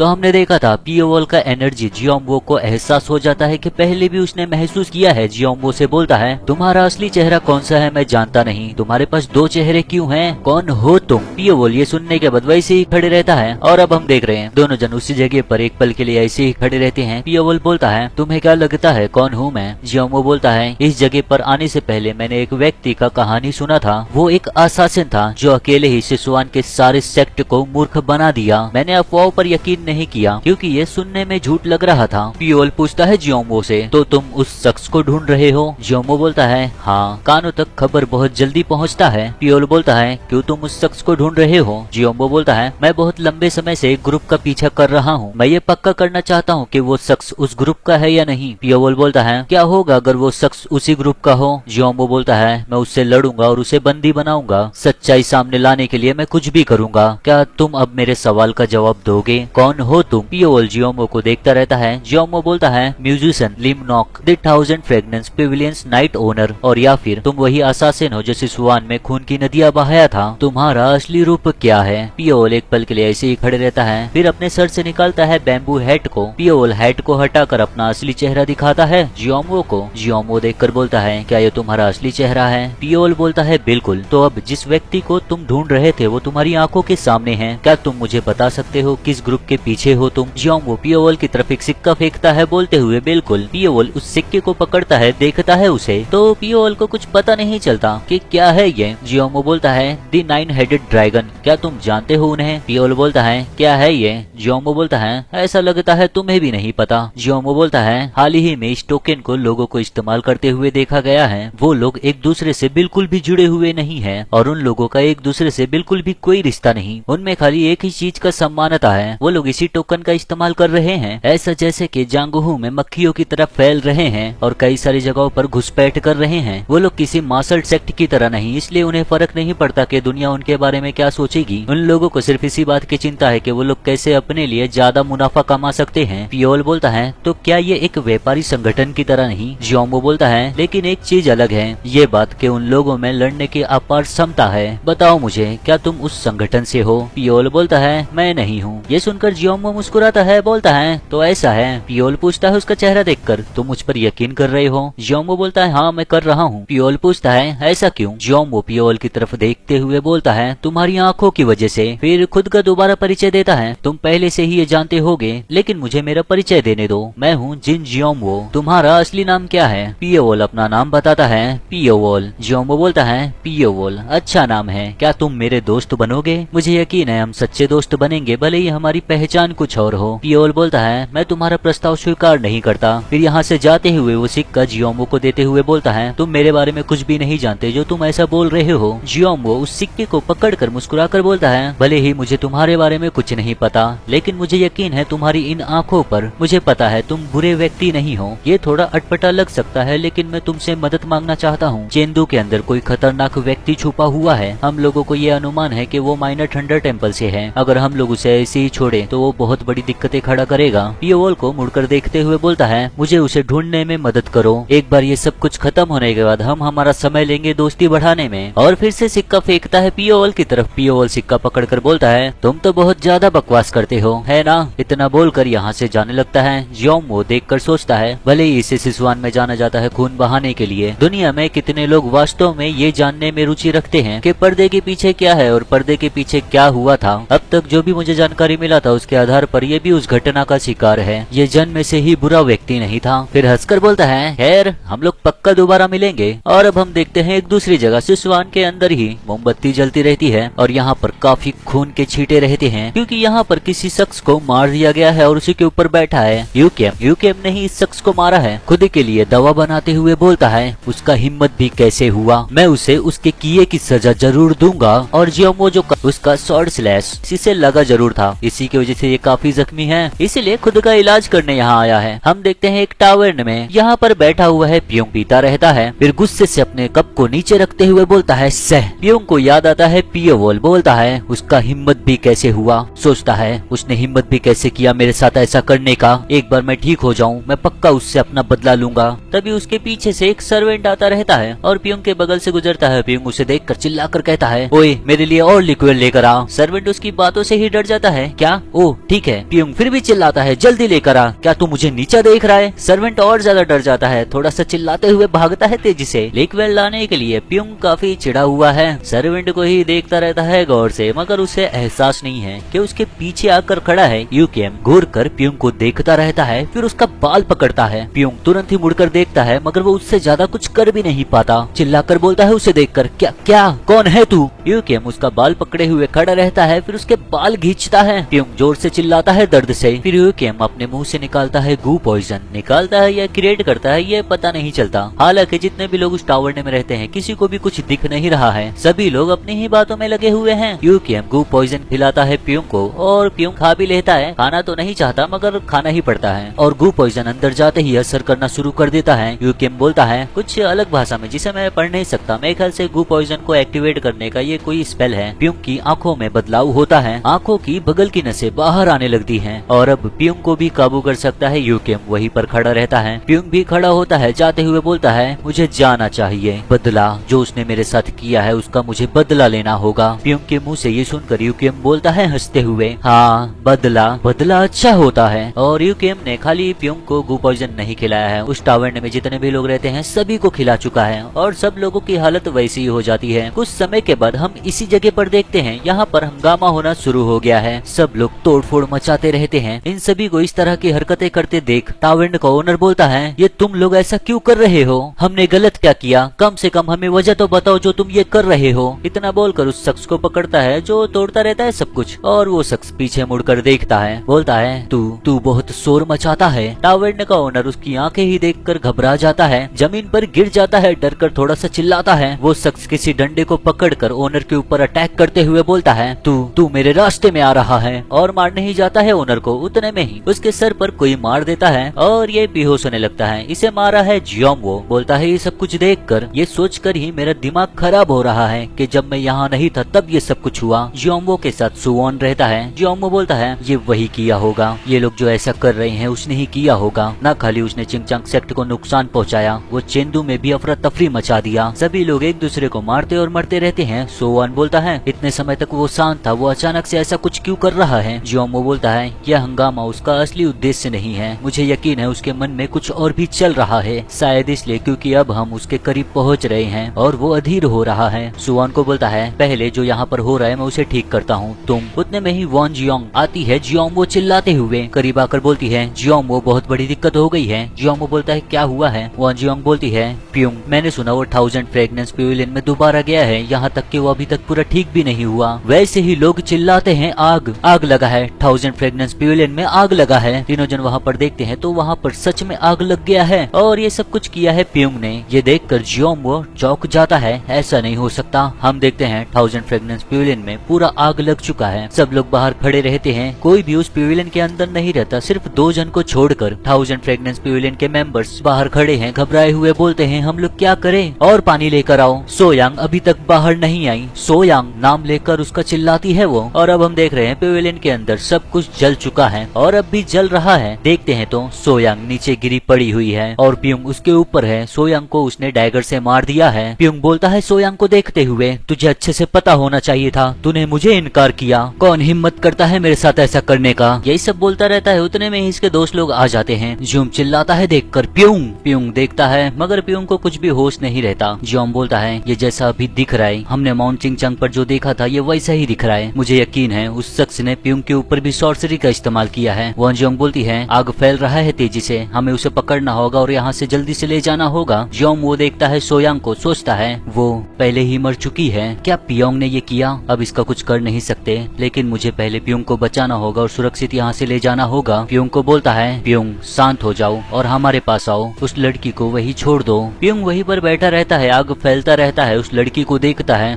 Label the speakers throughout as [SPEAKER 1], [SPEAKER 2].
[SPEAKER 1] तो हमने देखा था पियोवॉल का एनर्जी जियोम्बो को एहसास हो जाता है कि पहले भी उसने महसूस किया है। जियोम्बो से बोलता है तुम्हारा असली चेहरा कौन सा है मैं जानता नहीं, तुम्हारे पास दो चेहरे क्यों हैं, कौन हो तुम। पियोवॉल ये सुनने के बाद वैसे ही खड़े रहता है और अब हम देख रहे हैं दोनों जन उसी जगह पर एक पल के लिए ऐसे ही खड़े रहते हैं। पियोवॉल बोलता है तुम्हें क्या लगता है कौन हूँ मैं। जियोम्बो बोलता है इस जगह पर आने से पहले मैंने एक व्यक्ति का कहानी सुना था, वो एक असासिन था जो अकेले ही सिसुआन के सारे सेक्ट को मूर्ख बना दिया। मैंने अफवाहों पर यकीन नहीं किया क्योंकि ये सुनने में झूठ लग रहा था। पियोवॉल पूछता है जियोम्बो से तो तुम उस शख्स को ढूंढ रहे हो। जियोम्बो बोलता है हाँ, कानों तक खबर बहुत जल्दी पहुंचता है। पियोवॉल बोलता है क्यों तुम उस शख्स को ढूंढ रहे हो। जियोम्बो बोलता है मैं बहुत लंबे समय से एक ग्रुप का पीछा कर रहा हूँ, मैं ये पक्का करना चाहता हूँ कि वो शख्स उस ग्रुप का है या नहीं। पियोवॉल बोलता है क्या होगा अगर वो शख्स उसी ग्रुप का हो। जियोम्बो बोलता है मैं उससे लड़ूंगा और उसे बंदी बनाऊंगा, सच्चाई सामने लाने के लिए मैं कुछ भी करूंगा। क्या तुम अब मेरे सवाल का जवाब दोगे, कौन हो तुम। पियोवॉल जियोम्बो को देखता रहता है। जियोम्बो बोलता है म्यूजिशियन लिमनॉक, the 1000 fragrance pavilions night owner, और या फिर तुम वही असासिन हो जो सिसुआन में खून की नदियां बहाया था। तुम्हारा असली रूप क्या है। पियोवॉल एक पल के लिए ऐसे ही खड़े रहता है, फिर अपने सर से निकालता है बैम्बू हैट को। पियोवॉल हैट को हटाकर अपना असली चेहरा दिखाता है जियोम्बो को। जियोम्बो देखकर बोलता है क्या ये तुम्हारा असली चेहरा है। पियोवॉल बोलता है बिल्कुल। तो अब जिस व्यक्ति को तुम ढूंढ रहे थे वो तुम्हारी आंखों के सामने है, क्या तुम मुझे बता सकते हो किस ग्रुप के पीछे हो तुम। जियोम्बो पियोवॉल की तरफ एक सिक्का फेंकता है बोलते हुए बिल्कुल। पियोवॉल उस सिक्के को पकड़ता है, देखता है उसे, तो पियोवॉल को कुछ पता नहीं चलता कि क्या है ये। जियोम्बो बोलता है द 9 हेडेड ड्रैगन, क्या तुम जानते हो उन्हें। पियोवॉल बोलता है क्या है ये। जियोम्बो बोलता है ऐसा लगता है तुम्हें भी नहीं पता। जियोम्बो बोलता है हाल ही में इस टोकन को लोगों को इस्तेमाल करते हुए देखा गया है, वो लोग एक दूसरे से बिल्कुल भी जुड़े हुए नहीं है और उन लोगों का एक दूसरे से बिल्कुल भी कोई रिश्ता नहीं, उनमें खाली एक ही चीज का सम्मानता है, वो लोग इसी टोकन का इस्तेमाल कर रहे हैं ऐसा जैसे कि जांगहू में मक्खियों की तरह फैल रहे हैं और कई सारी जगहों पर घुसपैठ कर रहे हैं। वो लोग किसी मार्शल सेक्ट की तरह नहीं, इसलिए उन्हें फर्क नहीं पड़ता कि दुनिया उनके बारे में क्या सोचेगी। उन लोगों को सिर्फ इसी बात की चिंता है कि वो लोग कैसे अपने लिए ज्यादा मुनाफा कमा सकते हैं। पियोवॉल बोलता है तो क्या ये एक व्यापारी संगठन की तरह नहीं। जियोम्बो बोलता है लेकिन एक चीज अलग है, ये बात कि उन लोगों में लड़ने की अपार क्षमता है। बताओ मुझे क्या तुम उस संगठन से हो। पियोवॉल बोलता है मैं नहीं हूँ। ये सुनकर जियोम्बो मुस्कुराता है, बोलता है तो ऐसा है। पियोवॉल पूछता है उसका चेहरा देखकर तुम मुझ पर यकीन कर रहे हो। जियोम्बो बोलता है हाँ मैं कर रहा हूँ। पियोवॉल पूछता है ऐसा क्यों। जियोम्बो पियोवॉल की तरफ देखते हुए बोलता है तुम्हारी आंखों की वजह से। फिर खुद का दोबारा परिचय देता है तुम पहले से ही ये जानते होगे लेकिन मुझे मेरा परिचय देने दो, मैं हूँ जिन जियोम्बो। तुम्हारा असली नाम क्या है। पियोवॉल अपना नाम बताता है पियोवॉल। जियोम्बो बोलता है पियोवॉल अच्छा नाम है, क्या तुम मेरे दोस्त बनोगे। मुझे यकीन है हम सच्चे दोस्त बनेंगे भले ही हमारी पहचान कुछ और हो। पियोवॉल बोलता है मैं तुम्हारा प्रस्ताव स्वीकार नहीं करता। फिर यहाँ से जाते हुए वो सिक्का जियोम्बो को देते हुए बोलता है तुम मेरे बारे में कुछ भी नहीं जानते जो तुम ऐसा बोल रहे हो। जियोम्बो उस सिक्के को पकड़कर मुस्कुराकर बोलता है भले ही मुझे तुम्हारे बारे में कुछ नहीं पता लेकिन मुझे यकीन है तुम्हारी इन आंखों पर, मुझे पता है तुम बुरे व्यक्ति नहीं हो। ये थोड़ा अटपटा लग सकता है लेकिन मैं तुमसे मदद मांगना चाहता हूँ। चेंदू के अंदर कोई खतरनाक व्यक्ति छुपा हुआ है, हम लोगों को ये अनुमान है कि वो माइनर थंडर टेम्पल से है। अगर हम लोग उसे ऐसे ही छोड़े तो वो बहुत बड़ी दिक्कतें खड़ा करेगा। पियोवॉल को मुड़कर देखते हुए बोलता है मुझे उसे ढूंढने में मदद करो। एक बार ये सब कुछ खत्म होने के बाद हम हमारा समय लेंगे दोस्ती बढ़ाने में। और फिर से सिक्का फेंकता है पियोवॉल की तरफ। पियोवॉल सिक्का पकड़कर बोलता है तुम तो बहुत ज्यादा बकवास करते हो है ना। इतना बोलकर यहाँ से जाने लगता है। जियोम्बो देखकर सोचता है भले ही इसे सिसुआन में जाना जाता है खून बहाने के लिए, दुनिया में कितने लोग वास्तव में ये जानने में रुचि रखते हैं कि पर्दे के पीछे क्या है और पर्दे के पीछे क्या हुआ था। अब तक जो भी मुझे जानकारी मिला था उसके आधार पर ये भी उस घटना का शिकार है, ये जन्म से ही बुरा व्यक्ति नहीं था। फिर हंसकर बोलता है खैर हम लोग पक्का दोबारा मिलेंगे। और अब हम देखते हैं एक दूसरी जगह सिसुआन के अंदर ही मोमबत्ती जलती रहती है और यहाँ पर काफी खून के छींटे रहते हैं क्योंकि यहाँ पर किसी शख्स को मार दिया गया है और उसी के ऊपर बैठा है यूकेम। यूकेम ने ही इस शख्स को मारा है। खुद के लिए दवा बनाते हुए बोलता है उसका हिम्मत भी कैसे हुआ, मैं उसे उसके किए की सजा जरूर दूंगा। और जियोम्बो जो उसका स्वॉर्ड स्लैश इसे लगा जरूर था, इसी की वजह से ये काफी जख्मी है, इसीलिए खुद का इलाज करने यहाँ आया है। हम देखते हैं एक टावर्न में यहाँ पर बैठा हुआ है प्योंग पीता रहता है। फिर गुस्से से अपने कप को नीचे रखते हुए बोलता है सह। प्योंग को याद आता है पियोवॉल, बोलता है उसका हिम्मत भी कैसे हुआ। सोचता है उसने हिम्मत भी कैसे किया मेरे साथ ऐसा करने का, एक बार मैं ठीक हो जाऊं मैं पक्का उससे अपना बदला लूंगा। तभी उसके पीछे से एक सर्वेंट आता रहता है और प्योंग के बगल से गुजरता है। प्योंग उसे देखकर चिल्लाकर कहता है ओए मेरे लिए और लिक्विड लेकर आ। सर्वेंट उसकी बातों से ही डर जाता है। क्या ओ ओह ठीक है। प्यूंग फिर भी चिल्लाता है, जल्दी लेकर आ, क्या तू मुझे नीचा देख रहा है? सर्वेंट और ज्यादा डर जाता है, थोड़ा सा चिल्लाते हुए भागता है तेजी से लिक्वेड लाने के लिए। प्यूंग काफी चिढ़ा हुआ है, सर्वेंट को ही देखता रहता है गौर से, मगर उसे एहसास नहीं है कि उसके पीछे आकर खड़ा है यूकेम। घूर कर प्यूंग को देखता रहता है, फिर उसका बाल पकड़ता है। प्यूंग तुरंत ही मुड़कर देखता है, मगर वो उससे ज्यादा कुछ कर भी नहीं पाता। चिल्लाकर बोलता है उसे देखकर, क्या क्या कौन है तू? यूकेम उसका बाल पकड़े हुए खड़ा रहता है, फिर उसके बाल खींचता है। प्यूंग जोर से चिल्लाता है दर्द से। फिर यूकेम अपने मुंह से निकालता है गू पॉइजन। निकालता है या क्रिएट करता है ये पता नहीं चलता। हालांकि जितने भी लोग उस टावर में रहते हैं किसी को भी कुछ दिख नहीं रहा है, सभी लोग अपनी ही बातों में लगे हुए हैं। यूकेम गू पॉइजन खिलाता है प्यूंग को और प्यूंग खा भी लेता है। खाना तो नहीं चाहता मगर खाना ही पड़ता है और गू पॉइजन अंदर जाते ही असर करना शुरू कर देता है। यूकेम बोलता है कुछ अलग भाषा में जिसे मैं पढ़ नहीं सकता। मेरे ख्याल से गू पॉइजन को एक्टिवेट करने का ये कोई स्पेल है। प्यूंग की आंखों में बदलाव होता है, आंखों की बगल की नसें बाहर आने लगती हैं और अब प्यूंग को भी काबू कर सकता है यूकेम। वहीं पर खड़ा रहता है। प्यूंग भी खड़ा होता है, जाते हुए बोलता है मुझे जाना चाहिए, बदला जो उसने मेरे साथ किया है उसका मुझे बदला लेना होगा। प्यूंग के मुंह से ये सुनकर यूकेम बोलता है हंसते हुए, हाँ बदला बदला अच्छा होता है। और यूकेम ने खाली प्यूंग को गू पॉइजन नहीं खिलाया है, उस टावर में जितने भी लोग रहते हैं सभी को खिला चुका है और सब लोगों की हालत वैसी ही हो जाती है। कुछ समय के बाद हम इसी जगह पर देखते हैं, यहाँ पर हंगामा होना शुरू हो गया है। सब लोग तोड़फोड़ मचाते रहते हैं। इन सभी को इस तरह की हरकतें करते देख टावर का ओनर बोलता है, ये तुम लोग ऐसा क्यों कर रहे हो? हमने गलत क्या किया? कम से कम हमें वजह तो बताओ जो तुम ये कर रहे हो। इतना बोलकर उस शख्स को पकड़ता है जो तोड़ता रहता है सब कुछ और वो शख्स पीछे मुड़कर देखता है, बोलता है तू बहुत शोर मचाता है। टावर का ओनर उसकी आंखें ही देखकर घबरा जाता है, जमीन पर गिर जाता है, डरकर थोड़ा सा चिल्लाता है। वो शख्स किसी डंडे को पकड़कर ओनर के ऊपर अटैक करते हुए बोलता है, तू मेरे रास्ते में आ रहा है, और मारने ही जाता है ओनर को। उतने में ही उसके सर पर कोई मार देता है और ये बेहोश होने लगता है। इसे मारा है जियोम्बो। बोलता है ये सब कुछ देखकर, ये सोचकर ही मेरा दिमाग खराब हो रहा है कि जब मैं यहाँ नहीं था तब ये सब कुछ हुआ। जियोम्बो के साथ सुवॉन रहता है। जियोम्बो बोलता है ये वही किया होगा, ये लोग जो ऐसा कर रहे हैं उसने ही किया होगा। न खाली उसने चिंगचांग सेक्ट को नुकसान पहुँचाया, वो चेंदू में भी अफरा तफरी मचा दिया। सभी लोग एक दूसरे को मारते और मरते रहते हैं। सुवॉन बोलता है इतने समय तक वो शांत था, वो अचानक से ऐसा कुछ क्यों कर रहा है? जियोम्बो बोलता है यह हंगामा उसका असली उद्देश्य नहीं है, मुझे यकीन है उसके मन में कुछ और भी चल रहा है, शायद इसलिए क्योंकि अब हम उसके करीब पहुंच रहे हैं और वो अधीर हो रहा है। सुवॉन को बोलता है पहले जो यहाँ पर हो रहा है मैं उसे ठीक करता हूँ, तुम। उतने में ही वॉन जियोंग आती है। जियोम्बो चिल्लाते हुए करीब आकर बोलती है, जियोम्बो बहुत बड़ी दिक्कत हो गई है। जियोम्बो बोलता है क्या हुआ है? वॉन जियोंग बोलती है, प्यूंग मैंने सुना वो 1000 फ्रेगनेंस पेविलियन में दोबारा गया है, यहाँ तक कि वो अभी तक पूरा ठीक भी नहीं हुआ। वैसे ही लोग चिल्लाते हैं आग आग लगा है, 1000 फ्रेगनेंस पेविलियन में आग लगा है। तीनों जन वहाँ पर देखते हैं तो वहाँ पर सच में आग लग गया है और ये सब कुछ किया है प्यूंग ने। ये देखकर जियोम्बो चौंक जाता है, ऐसा नहीं हो सकता। हम देखते हैं 1000 फ्रेगनेंस पेविलियन में पूरा आग लग चुका है। सब लोग बाहर खड़े रहते हैं, कोई भी उस पेविलियन के अंदर नहीं रहता, सिर्फ 2 जन को छोड़कर। 1000 फ्रेगनेंस पेविलियन के मेंबर्स बाहर खड़े हैं, घबराए हुए बोलते हैं हम लोग क्या करें, और पानी लेकर आओ। सोयांग अभी तक बाहर नहीं आई। सोयांग नाम लेकर उसका चिल्लाती है वो। और अब हम देख रहे हैं पेविलियन के अंदर सब कुछ जल चुका है और अब भी जल रहा है। देखते हैं तो सोयांग नीचे गिरी पड़ी हुई है और प्यूंग उसके ऊपर है। सोयांग को उसने डैगर से मार दिया है। प्यूंग बोलता है सोयांग को देखते हुए, तुझे अच्छे से पता होना चाहिए था, तूने मुझे इनकार किया, कौन हिम्मत करता है मेरे साथ ऐसा करने का? यही सब बोलता रहता है। उतने में ही इसके दोस्त लोग आ जाते हैं। ज्यूम चिल्लाता है देखकर प्यूंग। प्यूंग देखता है मगर प्यूंग को कुछ भी होश नहीं रहता। ज्यूम बोलता है ये जैसा अभी दिख रहा है, हमने माउंट चिंगचांग पर जो देखा था ये वैसा ही दिख रहा है। मुझे यकीन है उस शख्स ने प्यूंग के ऊपर भी सॉर्सरी का इस्तेमाल किया है। वॉन जियोंग बोलती है आग फैल रहा है तेजी से, हमें उसे पकड़ना होगा और यहाँ से जल्दी से ले जाना होगा। जियोंग वो देखता है सोयांग को, सोचता है वो पहले ही मर चुकी है, क्या पियोंग ने ये किया? अब इसका कुछ कर नहीं सकते, लेकिन मुझे पहले प्यूंग को बचाना होगा और सुरक्षित यहाँ से ले जाना होगा। प्यूंग को बोलता है प्यूंग शांत हो जाओ और हमारे पास आओ, उस लड़की को वही छोड़ दो। प्यूंग वहीं पर बैठा रहता है, आग फैलता रहता है, उस लड़की को देखता है।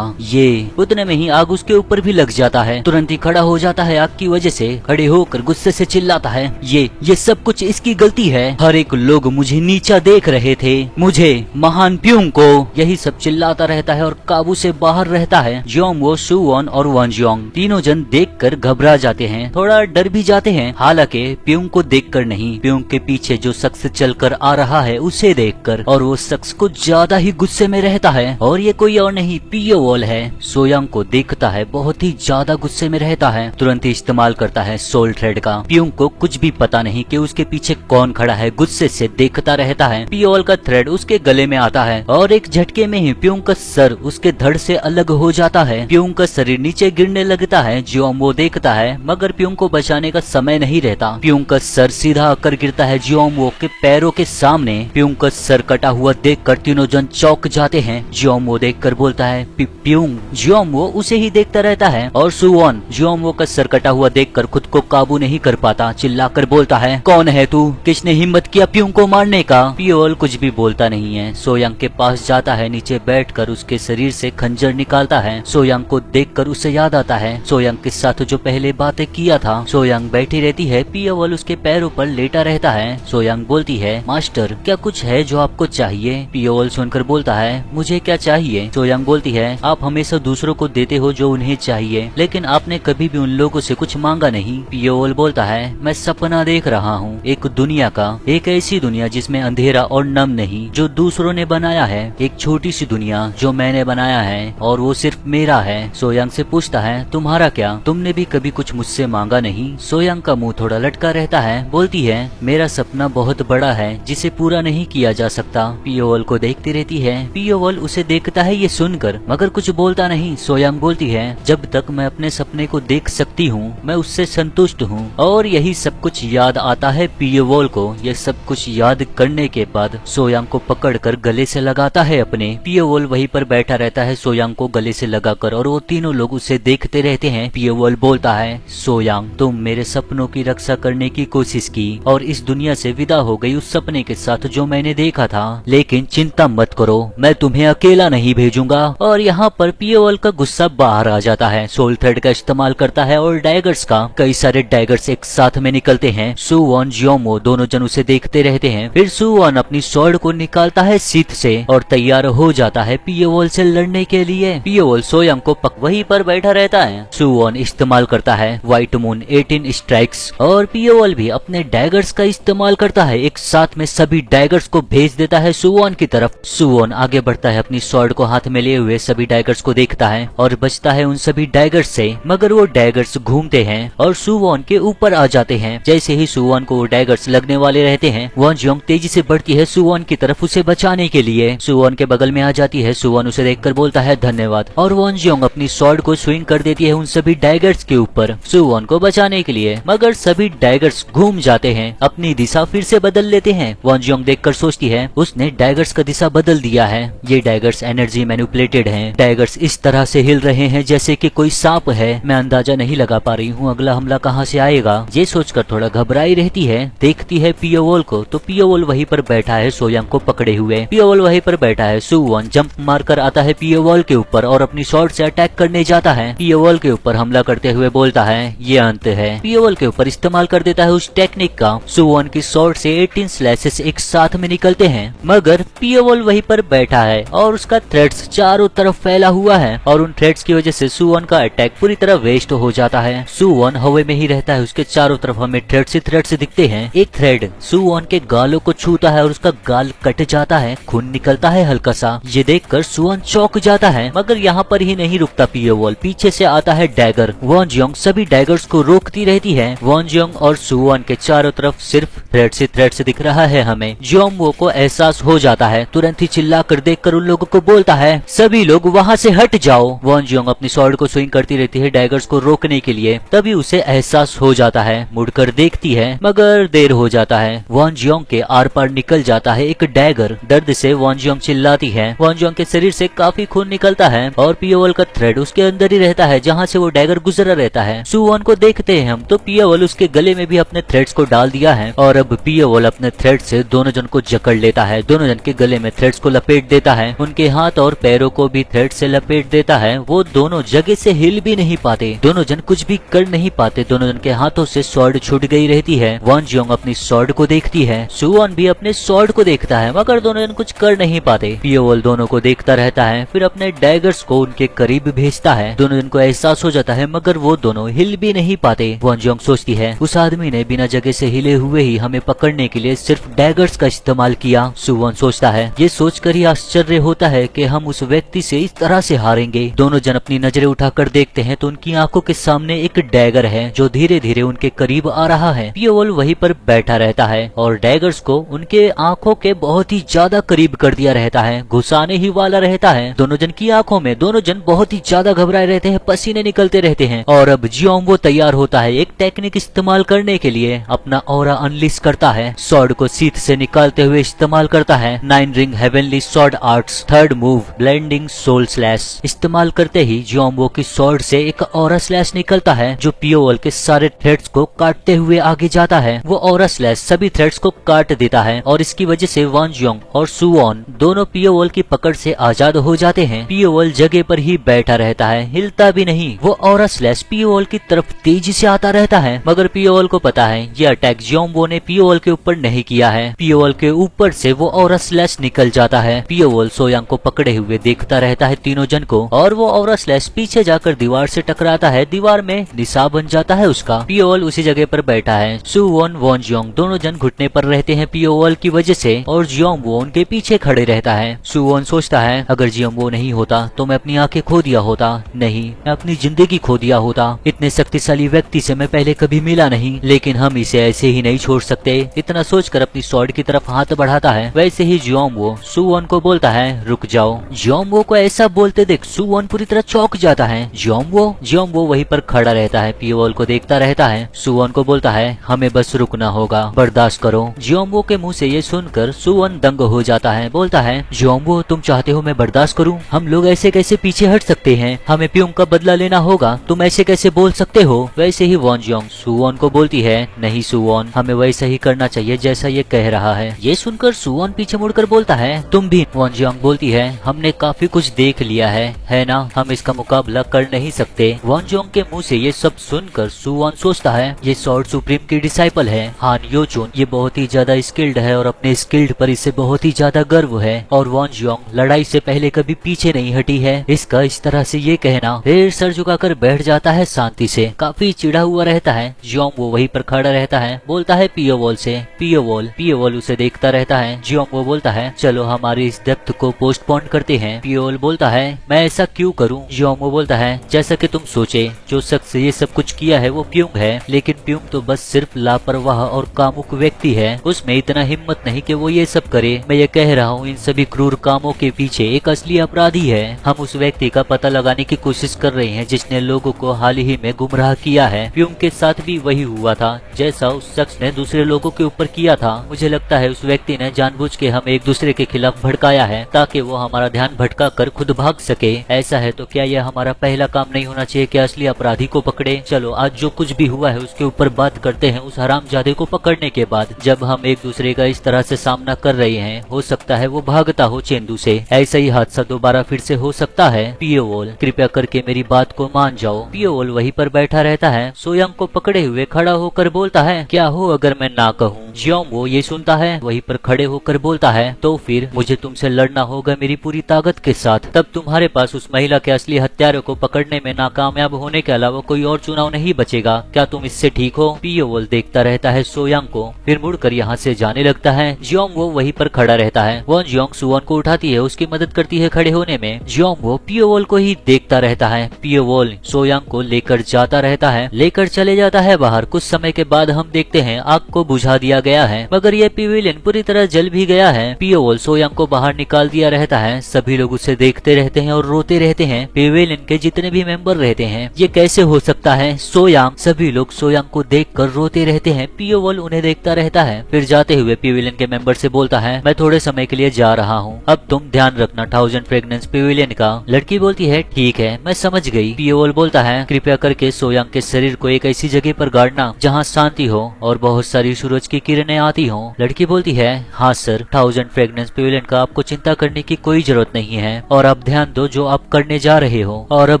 [SPEAKER 1] ये उतने में ही आग उसके ऊपर भी लग जाता है। तुरंत ही खड़ा हो जाता है आग की वजह से, खड़े होकर गुस्से से चिल्लाता है ये सब कुछ इसकी गलती है, हर एक लोग मुझे नीचा देख रहे थे, मुझे महान प्यूंग को। यही सब चिल्लाता रहता है और काबू से बाहर रहता है। जियोम्बो, सुवॉन और वॉन जियोंग तीनों जन देखकर घबरा जाते हैं, थोड़ा डर भी जाते हैं, हालांकि प्यूंग को देखकर नहीं, प्यूंग के पीछे जो शख्स चलकर आ रहा है उसे देखकर। और वो शख्स कुछ ज्यादा ही गुस्से में रहता है और ये कोई और नहीं पियो वॉल है। सोयांग को देखता है, बहुत ही ज्यादा गुस्से में रहता है। तुरंत तुरंत ही इस्तेमाल करता है सोल थ्रेड का। प्यूंग को कुछ भी पता नहीं कि उसके पीछे कौन खड़ा है, गुस्से से देखता रहता है। पियोल का थ्रेड उसके गले में आता है और एक झटके में ही प्यूंग का सर उसके धड़ से अलग हो जाता है। प्यूंग का शरीर नीचे गिरने लगता है। जियोम्बो देखता है मगर प्यूंग को बचाने का समय नहीं रहता। प्यूंग का सर सीधा आकर गिरता है जियोम्बो के पैरों के सामने। प्यूंग का सर कटा हुआ देखकर तीनों जन चौंक जाते हैं। जियोम्बो देखकर बोलता है प्यूंग। जियोम्बो उसे ही देखता रहता है और सुवॉन जियोम्बो का सर कटा हुआ देखकर खुद को काबू नहीं कर पाता, चिल्लाकर बोलता है कौन है तू, किसने हिम्मत किया प्यूंग को मारने का। पियोल कुछ भी बोलता नहीं है। सोयांग के पास जाता है, नीचे बैठकर उसके शरीर से खंजर निकालता है। सोयांग को देखकर उसे याद आता है सोयांग के साथ जो पहले बातें किया था। सोयांग बैठी रहती है, पियोल उसके पैरों पर लेटा रहता है। सोयांग बोलती है मास्टर क्या कुछ है जो आपको चाहिए। पियोल सुनकर बोलता है मुझे क्या चाहिए। सोयांग बोलती है आप हमेशा दूसरों को देते हो जो उन्हें चाहिए, लेकिन आपने कभी भी उन लोगों से कुछ मांगा नहीं। पियोल बोलता है मैं सपना देख रहा हूँ एक दुनिया का, एक ऐसी दुनिया जिसमें अंधेरा और नम नहीं जो दूसरों ने बनाया है, एक छोटी सी दुनिया जो मैंने बनाया है और वो सिर्फ मेरा है। सोयांग से पूछता है तुम्हारा क्या, तुमने भी कभी कुछ मुझसे मांगा नहीं। सोयांग का मुंह थोड़ा लटका रहता है। बोलती है मेरा सपना बहुत बड़ा है जिसे पूरा नहीं किया जा सकता। पियोल को देखती रहती है। पियोल उसे देखता है ये सुनकर मगर कुछ बोलता नहीं। सोयांग बोलती है जब तक मैं अपने सपने को देख सकती हूँ मैं उससे संतुष्ट हूँ। और यही सब कुछ याद आता है पियोल को। यह सब कुछ याद करने के बाद सोयांग को पकड़कर गले से लगाता है अपने। पियोल वहीं पर बैठा रहता है सोयांग को गले से लगाकर और वो तीनों लोग उसे देखते रहते हैं। पियोल बोलता है सोयांग तुम मेरे सपनों की रक्षा करने की कोशिश की और इस दुनिया से विदा हो गई उस सपने के साथ जो मैंने देखा था, लेकिन चिंता मत करो मैं तुम्हें अकेला नहीं भेजूंगा। और यहाँ पर पियोल का गुस्सा बाहर आ जाता है। सोल थ्रेड का इस्तेमाल करता है और डैगर्स का। कई सारे डैगर्स एक साथ में निकलते हैं। सुवॉन जियोम्बो दोनों जन उसे देखते रहते हैं। फिर सुवॉन अपनी स्वॉर्ड को निकालता है सीथ से और तैयार हो जाता है पियोल से लड़ने के लिए। पियोल सोयांग को वहीं पर बैठा रहता है। सुवॉन इस्तेमाल करता है व्हाइट मून 18 स्ट्राइक्स और पियोल भी अपने डैगर्स का इस्तेमाल करता है। एक साथ में सभी डैगर्स को भेज देता है सुवॉन की तरफ। सुवॉन आगे बढ़ता है, अपनी स्वॉर्ड को हाथ में लिए हुए सभी डैगर्स को देखता है और बचता है उन सभी डैगर्स से, मगर वो डैगर्स घूमते हैं और सुवॉन के ऊपर आ जाते हैं। जैसे ही सुवॉन को वो डैगर्स लगने वाले रहते हैं वॉन जियोंग तेजी से बढ़ती है सुवॉन की तरफ उसे बचाने के लिए। सुवॉन के बगल में आ जाती है। सुवॉन उसे देखकर बोलता है धन्यवाद और वॉन जियोंग अपनी स्वॉर्ड को स्विंग कर देती है उन सभी डैगर्स के ऊपर सुवॉन को बचाने के लिए, मगर सभी डैगर्स घूम जाते हैं, अपनी दिशा फिर से बदल लेते हैं। वॉन जियोंग देखकर सोचती है उसने डैगर्स का दिशा बदल दिया है। ये डैगर्स एनर्जी मैनिपुलेटेड हैं। डैगर्स इस तरह से हिल रहे हैं जैसे कि कोई सांप है। मैं अंदाजा नहीं लगा पा रही हूँ अगला हमला कहाँ से आएगा। ये सोचकर थोड़ा घबराई रहती है। देखती है पियोल को तो पियोल वहीं पर बैठा है सोयांग को पकड़े हुए। पियोल वहीं पर बैठा है। सुवॉन जंप मारकर आता है पियोल के ऊपर और अपनी शॉर्ट से अटैक करने जाता है। पियोल के ऊपर हमला करते हुए बोलता है ये अंत है। पियोल के ऊपर इस्तेमाल कर देता है उस टेक्निक का। सुवॉन की शॉर्ट से 18 स्लैशेस एक साथ में निकलते हैं, मगर पियोल वहीं पर बैठा है और उसका थ्रेड्स चारों तरफ फैला हुआ है और उन थ्रेड्स की वजह से सुवॉन का अटैक पूरी तरह वेस्ट हो जाता है। सुवॉन हवा में ही रहता है, उसके चारों तरफ हमें थ्रेड्स दिखते हैं। एक थ्रेड सुवॉन के गालों को छूता है और उसका गाल कट जाता है, खून निकलता है हल्का सा। ये देखकर सुवॉन चौंक जाता है, मगर यहाँ पर ही नहीं रुकता पियोल। पीछे से आता है डैगर। वॉन जियोंग सभी डैगर्स को रोकती रहती है। वॉन जियोंग और सुवॉन के चारों तरफ सिर्फ थ्रेड्स दिख रहा है हमें। जियोम्बो को एहसास हो जाता है, तुरंत ही चिल्लाकर देखकर उन लोगों को बोलता है सभी लोग वहाँ से हट जाओ। वॉन जियोंग अपनी स्वॉर्ड को स्विंग करती रहती है डैगर्स को रोकने के लिए। तभी उसे एहसास हो जाता है, मुड़कर देखती है मगर देर हो जाता है। वॉन जियोंग के आर पार निकल जाता है एक डैगर। दर्द से वॉन जियोंग चिल्लाती है। वॉन जियोंग के शरीर से काफी खून निकलता है और पियोल का थ्रेड उसके अंदर ही रहता है जहाँ से वो डैगर गुजरा रहता है। सुवॉन को देखते हैं हम तो पियोल उसके गले में भी अपने थ्रेड्स को डाल दिया है और अब पियोल अपने थ्रेड से दोनों जन को जकड़ लेता है। दोनों जन के गले में थ्रेड्स को लपेट देता है, उनके हाथ और पैरों को भी थ्रेड से लपेट देता है। वो दोनों जगह से हिल भी नहीं पाते, दोनों जन कुछ भी कर नहीं पाते। दोनों जन के हाथों से स्वॉर्ड छूट गई रहती है। वॉन जियोंग अपनी स्वॉर्ड को देखती है, सुवॉन भी अपने स्वॉर्ड को देखता है, मगर दोनों जन कुछ कर नहीं पाते। पियोल दोनों को देखता रहता है, फिर अपने डैगर्स को उनके करीब भेजता है। दोनों जन को एहसास हो जाता है, मगर वो दोनों हिल भी नहीं पाते। वॉन जियोंग सोचती है उस आदमी ने बिना जगह से हिले हुए ही हमें पकड़ने के लिए सिर्फ डैगर्स का इस्तेमाल किया। सुवॉन सोचता है, ये सोचकर ही आश्चर्य होता है कि हम उस व्यक्ति से इस तरह से हारेंगे। दोनों जन अपनी नजरें उठाकर देखते हैं तो उनकी आंखों के सामने सामने एक डैगर है जो धीरे धीरे उनके करीब आ रहा है। पियोवल वहीं पर बैठा रहता है और डैगर्स को उनके आंखों के बहुत ही ज्यादा करीब कर दिया रहता है, घुसाने ही वाला रहता है दोनों जन की आंखों में। दोनों जन बहुत ही ज्यादा घबराए रहते हैं, पसीने निकलते रहते हैं। और अब जियोंगवो तैयार होता है, एक टेक्निक इस्तेमाल करने के लिए अपना ऑरा अनलिश करता है, सॉर्ड को सीथ से निकालते हुए इस्तेमाल करता है। 9 ring heavenly sword arts third move blending soul slash इस्तेमाल करते ही जियोंगवो की सॉर्ड से एक ऑरा स्लैश निकलता है जो पियोवल के सारे थ्रेड्स को काटते हुए आगे जाता है। वो ऑरा स्लैश सभी थ्रेड्स को काट देता है और इसकी वजह से वान जियोंग और सुवॉन दोनों पियोवल की पकड़ से आजाद हो जाते हैं। पियोवल जगह पर ही बैठा रहता है, हिलता भी नहीं। वो ऑरा स्लैश पियोवल की तरफ तेजी से आता रहता है, मगर पियोवल को पता है ये अटैक जियोंगवो ने पियोवल के ऊपर नहीं किया है। पियोवल के ऊपर से वो ऑरा स्लैश निकल जाता है। पियोवल सोयांग को पकड़े हुए देखता रहता है तीनों जन को, और वो ऑरा स्लैश पीछे जाकर दीवार से टकराता है, दीवार में निशान बन जाता है उसका। पियोवल उसी जगह पर बैठा है। सुवॉन वान जियोंग दोनों जन घुटने पर रहते हैं पियोवल की वजह से, और जियोंगवो उनके पीछे खड़े रहता है। सुवॉन सोचता है अगर जियोंगवो नहीं होता तो मैं अपनी आंखें खो दिया होता, नहीं मैं अपनी जिंदगी खो दिया होता। इतने शक्तिशाली व्यक्ति से मैं पहले कभी मिला नहीं, लेकिन हम इसे ऐसे ही नहीं छोड़ सकते। इतना सोचकर अपनी स्वॉर्ड की तरफ हाथ बढ़ाता है। वैसे ही जियोंगवो सुवॉन को बोलता है रुक जाओ। जियोंगवो को ऐसा बोलते देख सुवॉन पूरी तरह चौंक जाता है। जियोंगवो वहीं पर खड़ा रहता है, पियोवल को देखता रहता है। सुवॉन को बोलता है हमें बस रुकना होगा, बर्दाश्त करो। जियोंगवो के मुंह से ये सुनकर सुवॉन दंग हो जाता है, बोलता है जियोंगवो तुम चाहते हो मैं बर्दाश्त करूं? हम लोग ऐसे कैसे पीछे हट सकते हैं? हमें प्यूंग का बदला लेना होगा, तुम ऐसे कैसे बोल सकते हो? वैसे ही वान जियोंग सुवॉन को बोलती है नहीं सुवॉन, हमें वैसा ही करना चाहिए जैसा ये कह रहा है। ये सुनकर सुवॉन पीछे मुड़कर बोलता है तुम भी? वान जियोंग बोलती है हमने काफी कुछ देख लिया है ना, हम इसका मुकाबला कर नहीं सकते। वान जियोंग के मुंह से ये सब सुनकर सुवॉन सोचता है ये सॉर्ड सुप्रीम की डिसाइपल है हान योचुन, ये बहुत ही ज्यादा स्किल्ड है और अपने स्किल्ड पर इसे बहुत ही ज्यादा गर्व है। और वान जियोंग लड़ाई से पहले कभी पीछे नहीं हटी है, इसका इस तरह से ये कहना। फिर सर झुकाकर बैठ जाता है शांति से, काफी चिढ़ा हुआ रहता है। जियोंगवो वहीं पर खड़ा रहता है, बोलता है पियोवल से पियोवल उसे देखता रहता है। जियोंगवो बोलता है चलो हमारी इस डेप्थ को पोस्टपोन करते हैं। पियोवल बोलता है मैं ऐसा क्यों करूं? जियोंगवो बोलता है जैसा कि तुम सोचे, जो शख्स ये सब कुछ किया है वो प्यूंग है, लेकिन प्यूंग तो बस सिर्फ लापरवाह और कामुक व्यक्ति है, उसमें इतना हिम्मत नहीं कि वो ये सब करे। मैं ये कह रहा हूँ इन सभी क्रूर कामों के पीछे एक असली अपराधी है। हम उस व्यक्ति का पता लगाने की कोशिश कर रहे हैं जिसने लोगों को हाल ही में गुमराह किया है। प्यूंग के साथ भी वही हुआ था जैसा उस शख्स ने दूसरे लोगों के ऊपर किया था। मुझे लगता है उस व्यक्ति ने जानबूझ के हम एक दूसरे के खिलाफ भड़काया है ताकि वो हमारा ध्यान भटका कर खुद भाग सके। ऐसा है तो क्या यह हमारा पहला काम नहीं होना चाहिए कि असली अपराधी को पकड़े? चलो आज जो कुछ भी हुआ है उसके ऊपर बात करते हैं उस हरामजादे को पकड़ने के बाद। जब हम एक दूसरे का इस तरह से सामना कर रहे हैं, हो सकता है वो भागता हो चेंदू से, ऐसा ही हादसा दोबारा फिर से हो सकता है। पियोवल कृपया करके मेरी बात को मान जाओ। पियोवल वहीं पर बैठा रहता है, सोयांग को पकड़े हुए खड़ा होकर बोलता है क्या हो अगर मैं ना कहूँ? जियोंगवो ये सुनता है, वहीं पर खड़े होकर बोलता है तो फिर मुझे तुमसे लड़ना होगा मेरी पूरी ताकत के साथ। तब तुम्हारे पास उस महिला के असली हत्यारों को पकड़ने में नाकामयाब होने के अलावा कोई और चुनाव नहीं बचेगा। क्या तुम इससे ठीक हो? पियोवल देखता रहता है सोयांग को, फिर मुड़कर यहाँ से जाने लगता है। जियोंगवो वहीं पर खड़ा रहता है। वान जियोंग सुवॉन को उठाती है, उसकी मदद करती है खड़े होने में। जियोंगवो पियोवल को ही देखता रहता है। पियोवल सोयांग को लेकर जाता रहता है, लेकर चले जाता है बाहर। कुछ समय के बाद हम देखते हैं आग को बुझा दिया गया है, मगर यह पिविलियन पूरी तरह जल भी गया है। पियोवल सोयांग को बाहर निकाल दिया रहता है। सभी लोग उसे देखते रहते हैं और रोते रहते हैं। पिविलियन के जितने भी मेंबर रहते हैं, ये कैसे हो सकता है सोयांग? सभी लोग सोयांग को देखकर रोते रहते हैं। पियोवल उन्हें देखता रहता है, फिर जाते हुए पिविलियन के मेंबर से बोलता है मैं थोड़े समय के लिए जा रहा हूँ, अब तुम ध्यान रखना 1000 फ्रेगनेंस पिविलियन का। लड़की बोलती है ठीक है मैं समझ गई। पियोवल बोलता है कृपया करके सोयांग के शरीर को एक ऐसी जगह पर गाड़ना जहाँ शांति हो और बहुत सारी सूरज की किरणें आती हो। लड़की बोलती है हाँ सर, 1000 फ्रेगनेंस पिविलियन का आपको चिंता करने की कोई जरूरत नहीं है और आप ध्यान दो जो आप करने जा रहे हो। और अब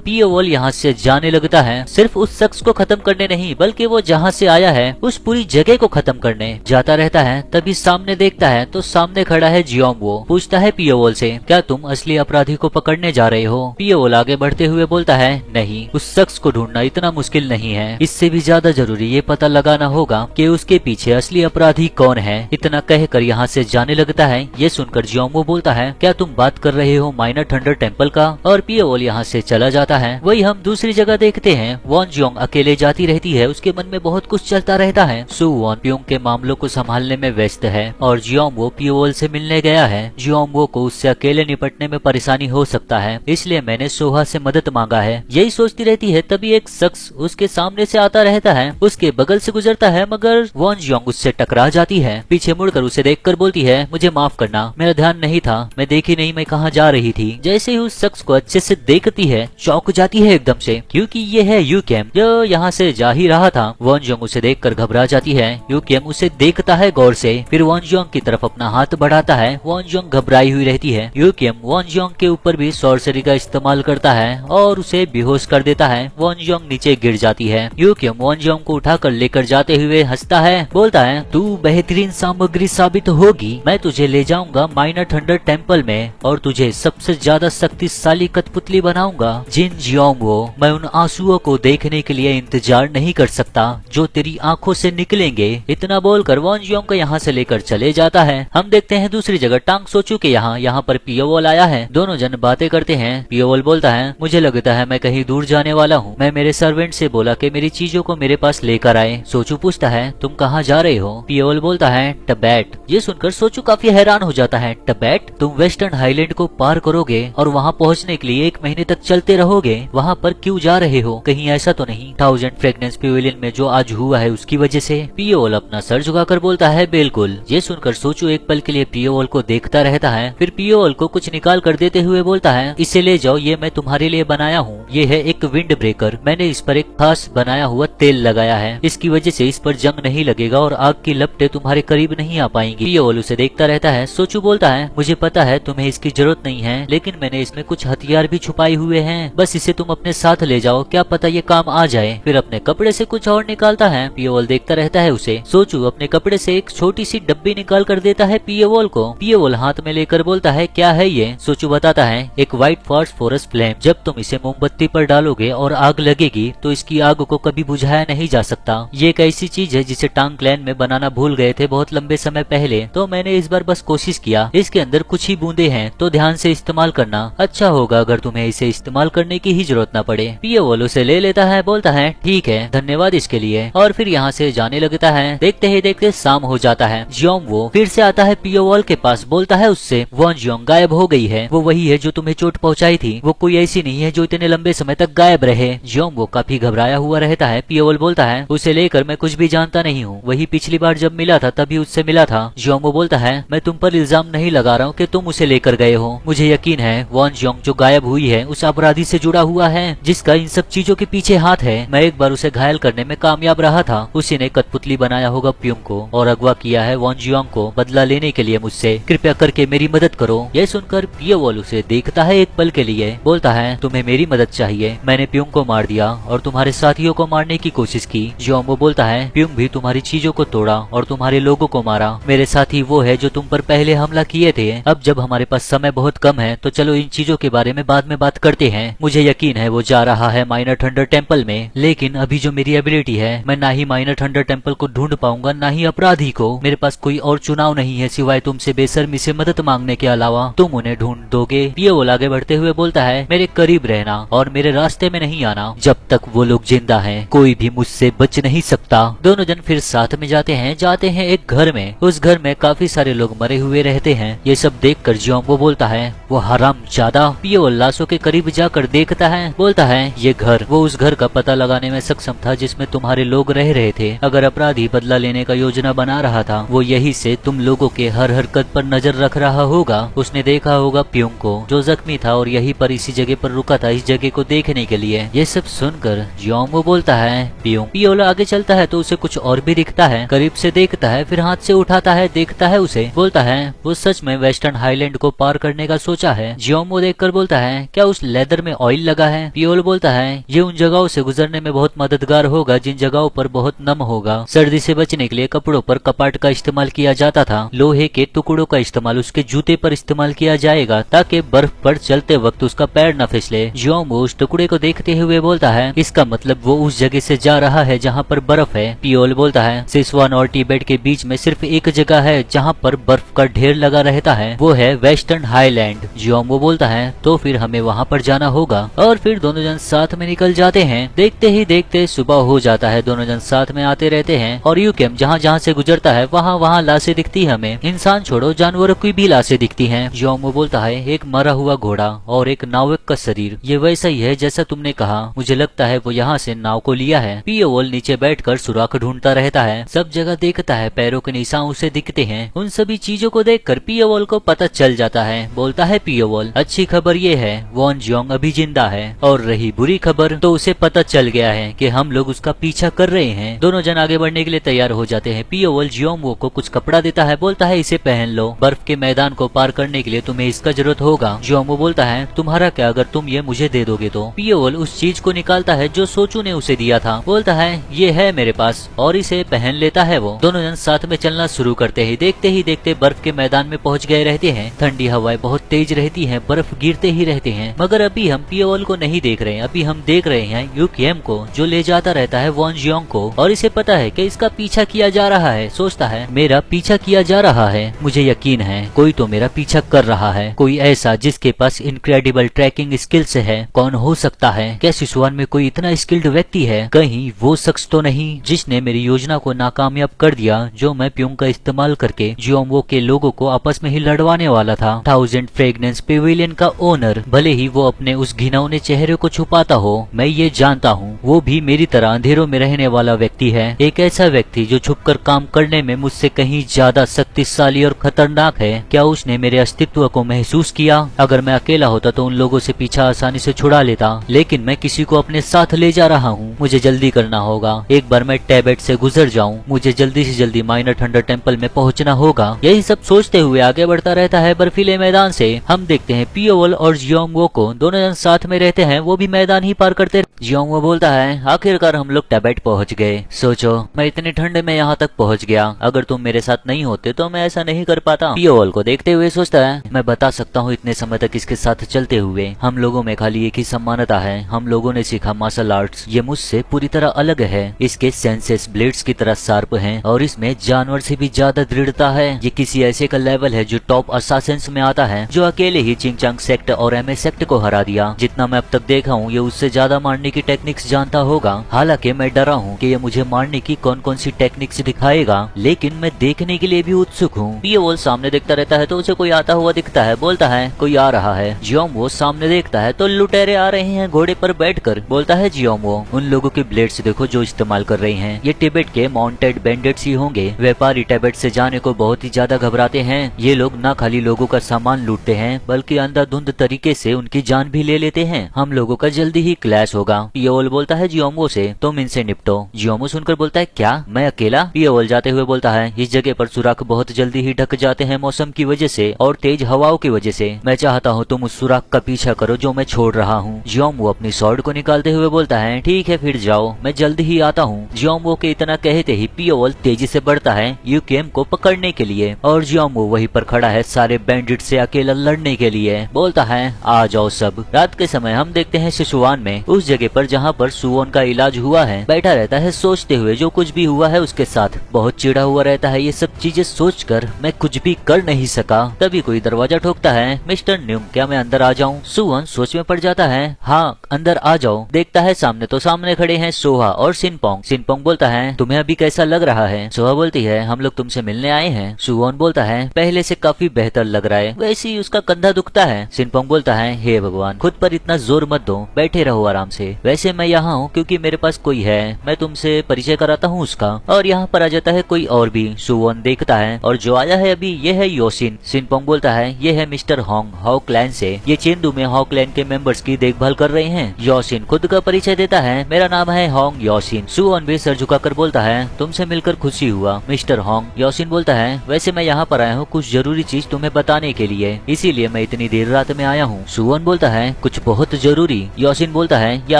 [SPEAKER 1] पियोवल यहाँ से जाने लगता है, सिर्फ उस शख्स को खत्म करने नहीं बल्कि वो जहाँ से आया है उस पूरी जगह को खत्म करने जाता रहता है। तभी सामने देखता है तो सामने खड़ा है जियोंगवो। पूछता है पियोवल से क्या तुम असली अपराधी को पकड़ने जा रहे हो? पियोवल आगे बढ़ते हुए बोलता है नहीं, उस शख्स को ढूंढना इतना मुश्किल नहीं है, इससे भी ज्यादा जरूरी ये पता लगाना होगा कि उसके पीछे असली अपराधी कौन है। इतना कहकर यहाँ से जाने लगता है। ये सुनकर जियोंगवो बोलता है क्या तुम बात कर रहे हो माइनर थंडर टेम्पल का? और पियोवल यहाँ से चला जाता है। वही हम दूसरी जगह देखते हैं। वॉन जियोंग अकेले जाती रहती है, उसके मन में बहुत कुछ चलता रहता है। सू वॉन प्योंग के मामलों को संभालने में व्यस्त है और जियोंगवो पियोल से मिलने गया है। जियोंगवो को उससे अकेले निपटने में परेशानी हो सकता है, इसलिए मैंने सोहा से मदद मांगा है। यही सोचती रहती है, तभी एक शख्स उसके सामने से आता रहता है, उसके बगल से गुजरता है, मगर वॉन जियोंग उससे टकरा जाती है। पीछे मुड़कर उसे देखकर बोलती है, मुझे माफ करना, मेरा ध्यान नहीं था, मैं देखी नहीं मैं कहाँ जा रही थी। जैसे ही उस शख्स को अच्छे से देखती है, चौंक जाती है एकदम से, क्योंकि ये है यूकेम जो यहाँ से जा ही रहा था। वॉन जियोंग उसे देखकर घबरा जाती है। यूकेम उसे देखता है गौर से, फिर वॉन जियोंग की तरफ अपना हाथ बढ़ाता है। वॉन जियोंग घबराई हुई रहती है। यूकेम वॉन जियोंग के ऊपर भी सॉर्सरी का इस्तेमाल करता है और उसे बेहोश कर देता है। वॉन जियोंग नीचे गिर जाती है। यूकेम वॉन जियोंग को उठाकर लेकर जाते हुए हंसता है, बोलता है, तू बेहतरीन सामग्री साबित होगी, मैं तुझे ले जाऊंगा माइनर थंडर टेम्पल में और तुझे सबसे ज्यादा शक्तिशाली कठपुतली बनाऊंगा। जिन जियोंगवो, मैं उन आंसुओं को देखने के लिए इंतजार नहीं कर सकता जो तेरी आंखों से निकलेंगे। इतना बोलकर वॉन जियोंग को यहाँ से लेकर चले जाता है। हम देखते हैं दूसरी जगह टांग सोचू के यहाँ पर पियोवोल आया है। दोनों जन बातें करते हैं। पियोवोल बोलता है, मुझे लगता है मैं कहीं दूर जाने वाला हूँ, मैं मेरे सर्वेंट से बोला कि मेरी चीजों को मेरे पास लेकर आए। सोचू पूछता है, तुम कहाँ जा रहे हो? पियोवोल बोलता है, टिबेट। ये सुनकर सोचू काफी हैरान हो जाता है। टिबेट? तुम वेस्टर्न हाईलैंड को पार करोगे और वहाँ पहुँचने के लिए 1 महीने तक चलते रहोगे, वहाँ पर क्यों जा रहे हो? कहीं ऐसा तो नहीं 1000 फ्रेगनेंस पेविलियन में जो आज हुआ है उसकी वजह से? पियोवोल अपना सर झुकाकर बोलता है, बिल्कुल। ये सुनकर सोचू एक पल के लिए पियोवोल को देखता रहता है, फिर पियोवोल को कुछ निकाल कर देते हुए बोलता है, इसे ले जाओ, ये मैं तुम्हारे लिए बनाया हूँ। ये है एक विंड ब्रेकर, मैंने इस पर एक खास बनाया हुआ तेल लगाया है, इसकी वजह से इस पर जंग नहीं लगेगा और आग की लपटें तुम्हारे करीब नहीं आ पाएंगी। पियोवोल उसे देखता रहता है। सोचू बोलता है, मुझे पता है तुम्हें इसकी जरूरत नहीं है, लेकिन मैंने इसमें कुछ हथियार भी छुपाए हुए हैं, बस इसे तुम अपने साथ ले जाओ, क्या पता ये काम आ जाए। फिर अपने कपड़े से कुछ और निकालता है। पियोवोल देखता रहता है उसे। सोचू अपने कपड़े से एक छोटी सी डब्बी निकाल कर देता है पियोवोल को। पियोवोल हाथ में लेकर बोलता है, क्या है ये? सोचू बताता है, एक व्हाइट फास्फोरस फ्लेम, जब तुम इसे मोमबत्ती पर डालोगे और आग लगेगी तो इसकी आग को कभी बुझाया नहीं जा सकता। ये एक ऐसी चीज है जिसे टांग क्लैन में बनाना भूल गए थे बहुत लंबे समय पहले, तो मैंने इस बार बस कोशिश किया। इसके अंदर कुछ ही बूंदे हैं, तो ध्यान से इस्तेमाल करना। अच्छा होगा अगर तुम्हें इसे इस्तेमाल करने की ही जरूरत न पड़े। पियोवोल उसे ले लेता है, बोलता है, ठीक है, धन्यवाद इसके लिए, और फिर यहाँ से जाने लगता है। देखते ही देखते शाम हो जाता है। जियोंगवो फिर से आता है पियोवोल के पास, बोलता है उससे, वॉन जियोंग गायब हो गई है, वो वही है जो तुम्हें चोट पहुंचाई थी, वो कोई ऐसी नहीं है जो इतने लंबे समय तक गायब रहे। जियोंगवो काफी घबराया हुआ रहता है। पियोवोल बोलता है, उसे लेकर मैं कुछ भी जानता नहीं हूँ, वही पिछली बार जब मिला था तभी उससे मिला था। जियोंगवो बोलता है, मैं तुम पर इल्जाम नहीं लगा रहा हूँ कि तुम उसे लेकर गए हो, मुझे यकीन है वॉन जियोंग जो गायब हुई है उस अपराधी से जुड़ा हुआ है जिसका इन सब चीजों के पीछे हाथ है। मैं एक बार उसे घायल करने में कामयाब रहा था, उसी ने कठपुतली बनाया होगा प्योंग को और अगवा किया है वॉन जियोंग को बदला लेने के लिए मुझसे, कृपया करके मेरी मदद करो। यह सुनकर पियोवोल उसे देखता है एक पल के लिए, बोलता है, तुम्हें मेरी मदद चाहिए, मैंने प्योंग को मार दिया और तुम्हारे साथियों को मारने की कोशिश की। जियोंगवो बोलता है, प्योंग भी तुम्हारी चीजों को तोड़ा और तुम्हारे लोगों को मारा, मेरे साथी वो है जो तुम पर पहले हमला किए थे। अब जब हमारे पास समय बहुत कम है तो चलो इन चीजों के बारे में बाद में बात करते हैं। मुझे यकीन है वो जा रहा है माइनर थंडर टेम्पल में, लेकिन अभी जो मेरी एबिलिटी है, मैं ना ही माइनर थंडर टेम्पल को ढूंढ पाऊंगा ना ही अपराधी को। मेरे पास कोई और चुनाव नहीं है सिवाय तुमसे बेशर्मी से मदद मांगने के अलावा। तुम उन्हें ढूंढ दोगे? पियोवोल आगे बढ़ते हुए बोलता है, मेरे करीब रहना और मेरे रास्ते में नहीं आना, जब तक वो लोग जिंदा हैं कोई भी मुझसे बच नहीं सकता। दोनों जन फिर साथ में जाते हैं एक घर में। उस घर में काफी सारे लोग मरे हुए रहते हैं। ये सब देखकर जियोंगवो बोलता है, वो हरामजादा। पियोवोल लाशों के करीब जाकर देखता है, बोलता है, ये घर, वो उस घर का पता लगाने में सक्षम था जिसमें तुम्हारे लोग रह रहे थे। अगर अपराधी बदला लेने का योजना बना रहा था, वो यही से तुम लोगों के हर हरकत पर नजर रख रहा होगा। उसने देखा होगा प्योंग को जो जख्मी था और यही पर इसी जगह पर रुका था इस जगह को देखने के लिए। ये सब सुनकर जियोंगवो बोलता है, प्योंग। पियोवोल आगे चलता है तो उसे कुछ और भी दिखता है, करीब से देखता है, फिर हाथ से उठाता है, देखता है उसे, बोलता है, वो सच में वेस्टर्न हाईलैंड को पार करने का सोचा है। जियोंगवो देखकर बोलता है, क्या उस लेदर में ऑयल लगा है? पियोवोल बोलता है, ये उन जगहों से गुजरने में बहुत मददगार होगा जिन जगहों पर बहुत नम होगा। सर्दी से बचने के लिए कपड़ों पर कपाट का इस्तेमाल किया जाता था। लोहे के टुकड़ों का इस्तेमाल उसके जूते पर इस्तेमाल किया जाएगा ताकि बर्फ पर चलते वक्त उसका पैर न फिसले। जियोंगवो उस टुकड़े को देखते हुए बोलता है, इसका मतलब वो उस जगह से जा रहा है जहाँ पर बर्फ है। पियोवोल बोलता है, सिचुआन और तिब्बत के बीच में सिर्फ एक जगह है जहाँ पर बर्फ का ढेर लगा रहता है, वो है वेस्टर्न हाईलैंड। जियोंगवो बोलता है, तो फिर हमें वहाँ पर जाना होगा। और फिर दोनों जन साथ में निकल निकल जाते हैं। देखते ही देखते सुबह हो जाता है। दोनों जन साथ में आते रहते हैं और यूकेम जहाँ जहाँ से गुजरता है वहाँ वहाँ लाशें दिखती है हमें। इंसान छोड़ो जानवरों की भी लाशें दिखती हैं। जियोंगवो बोलता है एक मरा हुआ घोड़ा और एक नाविक का शरीर, ये वैसा ही है जैसा तुमने कहा। मुझे लगता है वो यहाँ से नाव को लिया है। पियोवोल नीचे बैठकर सुराख ढूंढता रहता है, सब जगह देखता है, पैरों के निशान उसे दिखते हैं। उन सभी चीजों को देखकर पियोवोल को पता चल जाता है। बोलता है पियोवोल, अच्छी खबर ये है वॉन जियोंग अभी जिंदा है, और रही बुरी खबर तो उसे पता चल गया है कि हम लोग उसका पीछा कर रहे हैं। दोनों जन आगे बढ़ने के लिए तैयार हो जाते हैं। पियोवोल जियोंगवो को कुछ कपड़ा देता है, बोलता है इसे पहन लो, बर्फ के मैदान को पार करने के लिए तुम्हें इसका जरूरत होगा। जियोंगवो बोलता है तुम्हारा क्या अगर तुम ये मुझे दे दोगे तो। पियोवोल उस चीज को निकालता है जो सोचू ने उसे दिया था। बोलता है ये है मेरे पास, और इसे पहन लेता है वो। दोनों जन साथ में चलना शुरू करते हैं। देखते ही देखते बर्फ के मैदान में पहुंच गए रहते हैं। ठंडी हवाएं बहुत तेज रहती हैं, बर्फ गिरते ही रहते हैं। मगर अभी हम पियोवोल को नहीं देख रहे हैं, अभी हम देख रहे हैं यूकेम को, जो ले जाता रहता है वॉन जियोंग को, और इसे पता है कि इसका पीछा किया जा रहा है। सोचता है मेरा पीछा किया जा रहा है, मुझे यकीन है कोई तो मेरा पीछा कर रहा है, कोई ऐसा जिसके पास इनक्रेडिबल ट्रैकिंग स्किल्स है। कौन हो सकता है? क्या सिसुआन में कोई इतना स्किल्ड व्यक्ति है? कहीं वो शख्स तो नहीं जिसने मेरी योजना को नाकामयाब कर दिया, जो मैं प्यूंग का इस्तेमाल करके जियोंगवो के लोगों को आपस में ही लड़वाने वाला था। 1000 फ्रेगनेंस पेविलियन का ओनर, भले ही वो अपने उस घिनौने चेहरे को छुपाता हो, मैं ये जानता हूँ वो भी मेरी तरह अंधेरों में रहने वाला व्यक्ति है। एक ऐसा व्यक्ति जो छुपकर काम करने में मुझसे कहीं ज्यादा शक्तिशाली और खतरनाक है। क्या उसने मेरे अस्तित्व को महसूस किया? अगर मैं अकेला होता तो उन लोगों से पीछा आसानी से छुड़ा लेता, लेकिन मैं किसी को अपने साथ ले जा रहा हूँ। मुझे जल्दी करना होगा, एक बार मैं टैबेट से गुजर जाऊँ, मुझे जल्दी से जल्दी माइनर थंडर टेम्पल में पहुँचना होगा। यही सब सोचते हुए आगे बढ़ता रहता है। बर्फीले मैदान से हम देखते हैं पियोवोल और जियोंगवो को, दोनों जन साथ में रहते हैं, वो भी मैदान ही पार करते। जियोंगवो बोलता है आखिरकार हम लोग टैबेट पहुँच गए। सोचो मैं इतने ठंडे में यहाँ तक पहुँच गया, अगर तुम मेरे साथ नहीं होते तो मैं ऐसा नहीं कर पाता। पियोवोल को देखते हुए सोचता है मैं बता सकता हूँ इतने समय तक इसके साथ चलते हुए हम लोगों में खाली एक ही समानता है, हम लोगों ने सीखा मार्शल आर्ट्स। ये मुझसे पूरी तरह अलग है, इसके सेंसेस ब्लेड्स की तरह शार्प हैं और इसमें जानवर से भी ज्यादा दृढ़ता है। ये किसी ऐसे का लेवल है जो टॉप असासिन्स में आता है, जो अकेले ही चिंगचांग सेक्ट और एमएस सेक्ट को हरा दिया। जितना मैं अब तक देखा हूँ ये उससे ज्यादा मारने की टेक्निक्स जानता होगा। हालांकि मैं डरा हूँ कि ये मुझे मारने की कौन कौन सी टेक्निक्स दिखाएगा, लेकिन मैं देखने के लिए भी उत्सुक हूँ। पियोवोल सामने देखता रहता है तो उसे कोई आता हुआ दिखता है, बोलता है कोई आ रहा है। जियोंगवो सामने देखता है तो लुटेरे आ रहे हैं घोड़े पर बैठकर। बोलता है जियोंगवो उन लोगों की ब्लेड्स देखो जो इस्तेमाल कर रहे हैं, ये टिबेट के माउंटेड बैंडिट्स ही होंगे। व्यापारी टिबेट से जाने को बहुत ही ज्यादा घबराते हैं। ये लोग न खाली लोगों का सामान लूटते हैं बल्कि अंधाधुंध तरीके से उनकी जान भी ले लेते हैं। हम लोगों का जल्दी ही क्लैश होगा। पियोवोल बोलता है जियोंगवो से तुम इनसे निपटो। जियोंगवो सुनकर बोलता है क्या मैं अकेला? पियोवोल जाते हुए बोलता है इस जगह पर सुराख बहुत जल्दी ही ढक जाते हैं मौसम की वजह से और तेज हवाओं की वजह से। मैं चाहता हूँ तुम उस सुराख का पीछा करो जो मैं छोड़ रहा हूँ। जियोंगवो अपनी स्वॉर्ड को निकालते हुए बोलता है ठीक है फिर जाओ, मैं जल्दी ही आता हूँ। जियोंगवो के इतना कहते ही पियोवोल तेजी से बढ़ता है यूकेम को पकड़ने के लिए, और जियोंगवो वहीं पर खड़ा है सारे बैंडिट से अकेला लड़ने के लिए। बोलता है आ जाओ सब। रात के समय हम देखते हैं सिसुआन में, उस जगह पर जहाँ पर सुवोन का इलाज हुआ है, बैठा रहता है सोचते हुए जो कुछ भी हुआ है उसके साथ। बहुत चिढ़ा हुआ रहता है ये सब चीजें सोचकर मैं कुछ भी कर नहीं सका। तभी कोई दरवाजा ठोकता है। मिस्टर न्यूम क्या मैं अंदर आ जाऊं? सुवोन सोच में पड़ जाता है हाँ अंदर आ जाओ। देखता है सामने तो सामने खड़े हैं सोहा और सिनपोंग। सिनपोंग बोलता है तुम्हें अभी कैसा लग रहा है? सोहा बोलती है हम लोग तुमसे मिलने आए हैं। सुवोन बोलता है पहले से काफी बेहतर लग रहा है, वैसे ही उसका कंधा दुखता है। सिनपोंग बोलता है हे भगवान खुद पर इतना जोर मत दो, बैठे रहो आराम से। वैसे मैं यहाँ हूँ क्योंकि मेरे पास कोई है, मैं तुमसे परिचय कराता हूँ उसका। और यहाँ पर आ जाता है कोई और भी। सुवोन देखता है और जो आया है अभी ये है योशिन। सिनपोंग बोलता है ये है मिस्टर होंग हाउ क्लैन से, ये चेंदू में हाउ क्लैन के मेंबर्स की देखभाल कर रहे हैं। योशिन खुद का परिचय देता है मेरा नाम है होंग योशिन। सुवोन भी सर झुकाकर बोलता है तुमसे मिलकर खुशी हुआ मिस्टर होंग। योशिन बोलता है वैसे मैं यहाँ पर आया हूँ कुछ जरूरी चीज तुम्हें बताने के लिए, इसीलिए मैं इतनी देर रात में आया हूँ। सुवोन बोलता है कुछ बहुत जरूरी? योशिन बोलता है यह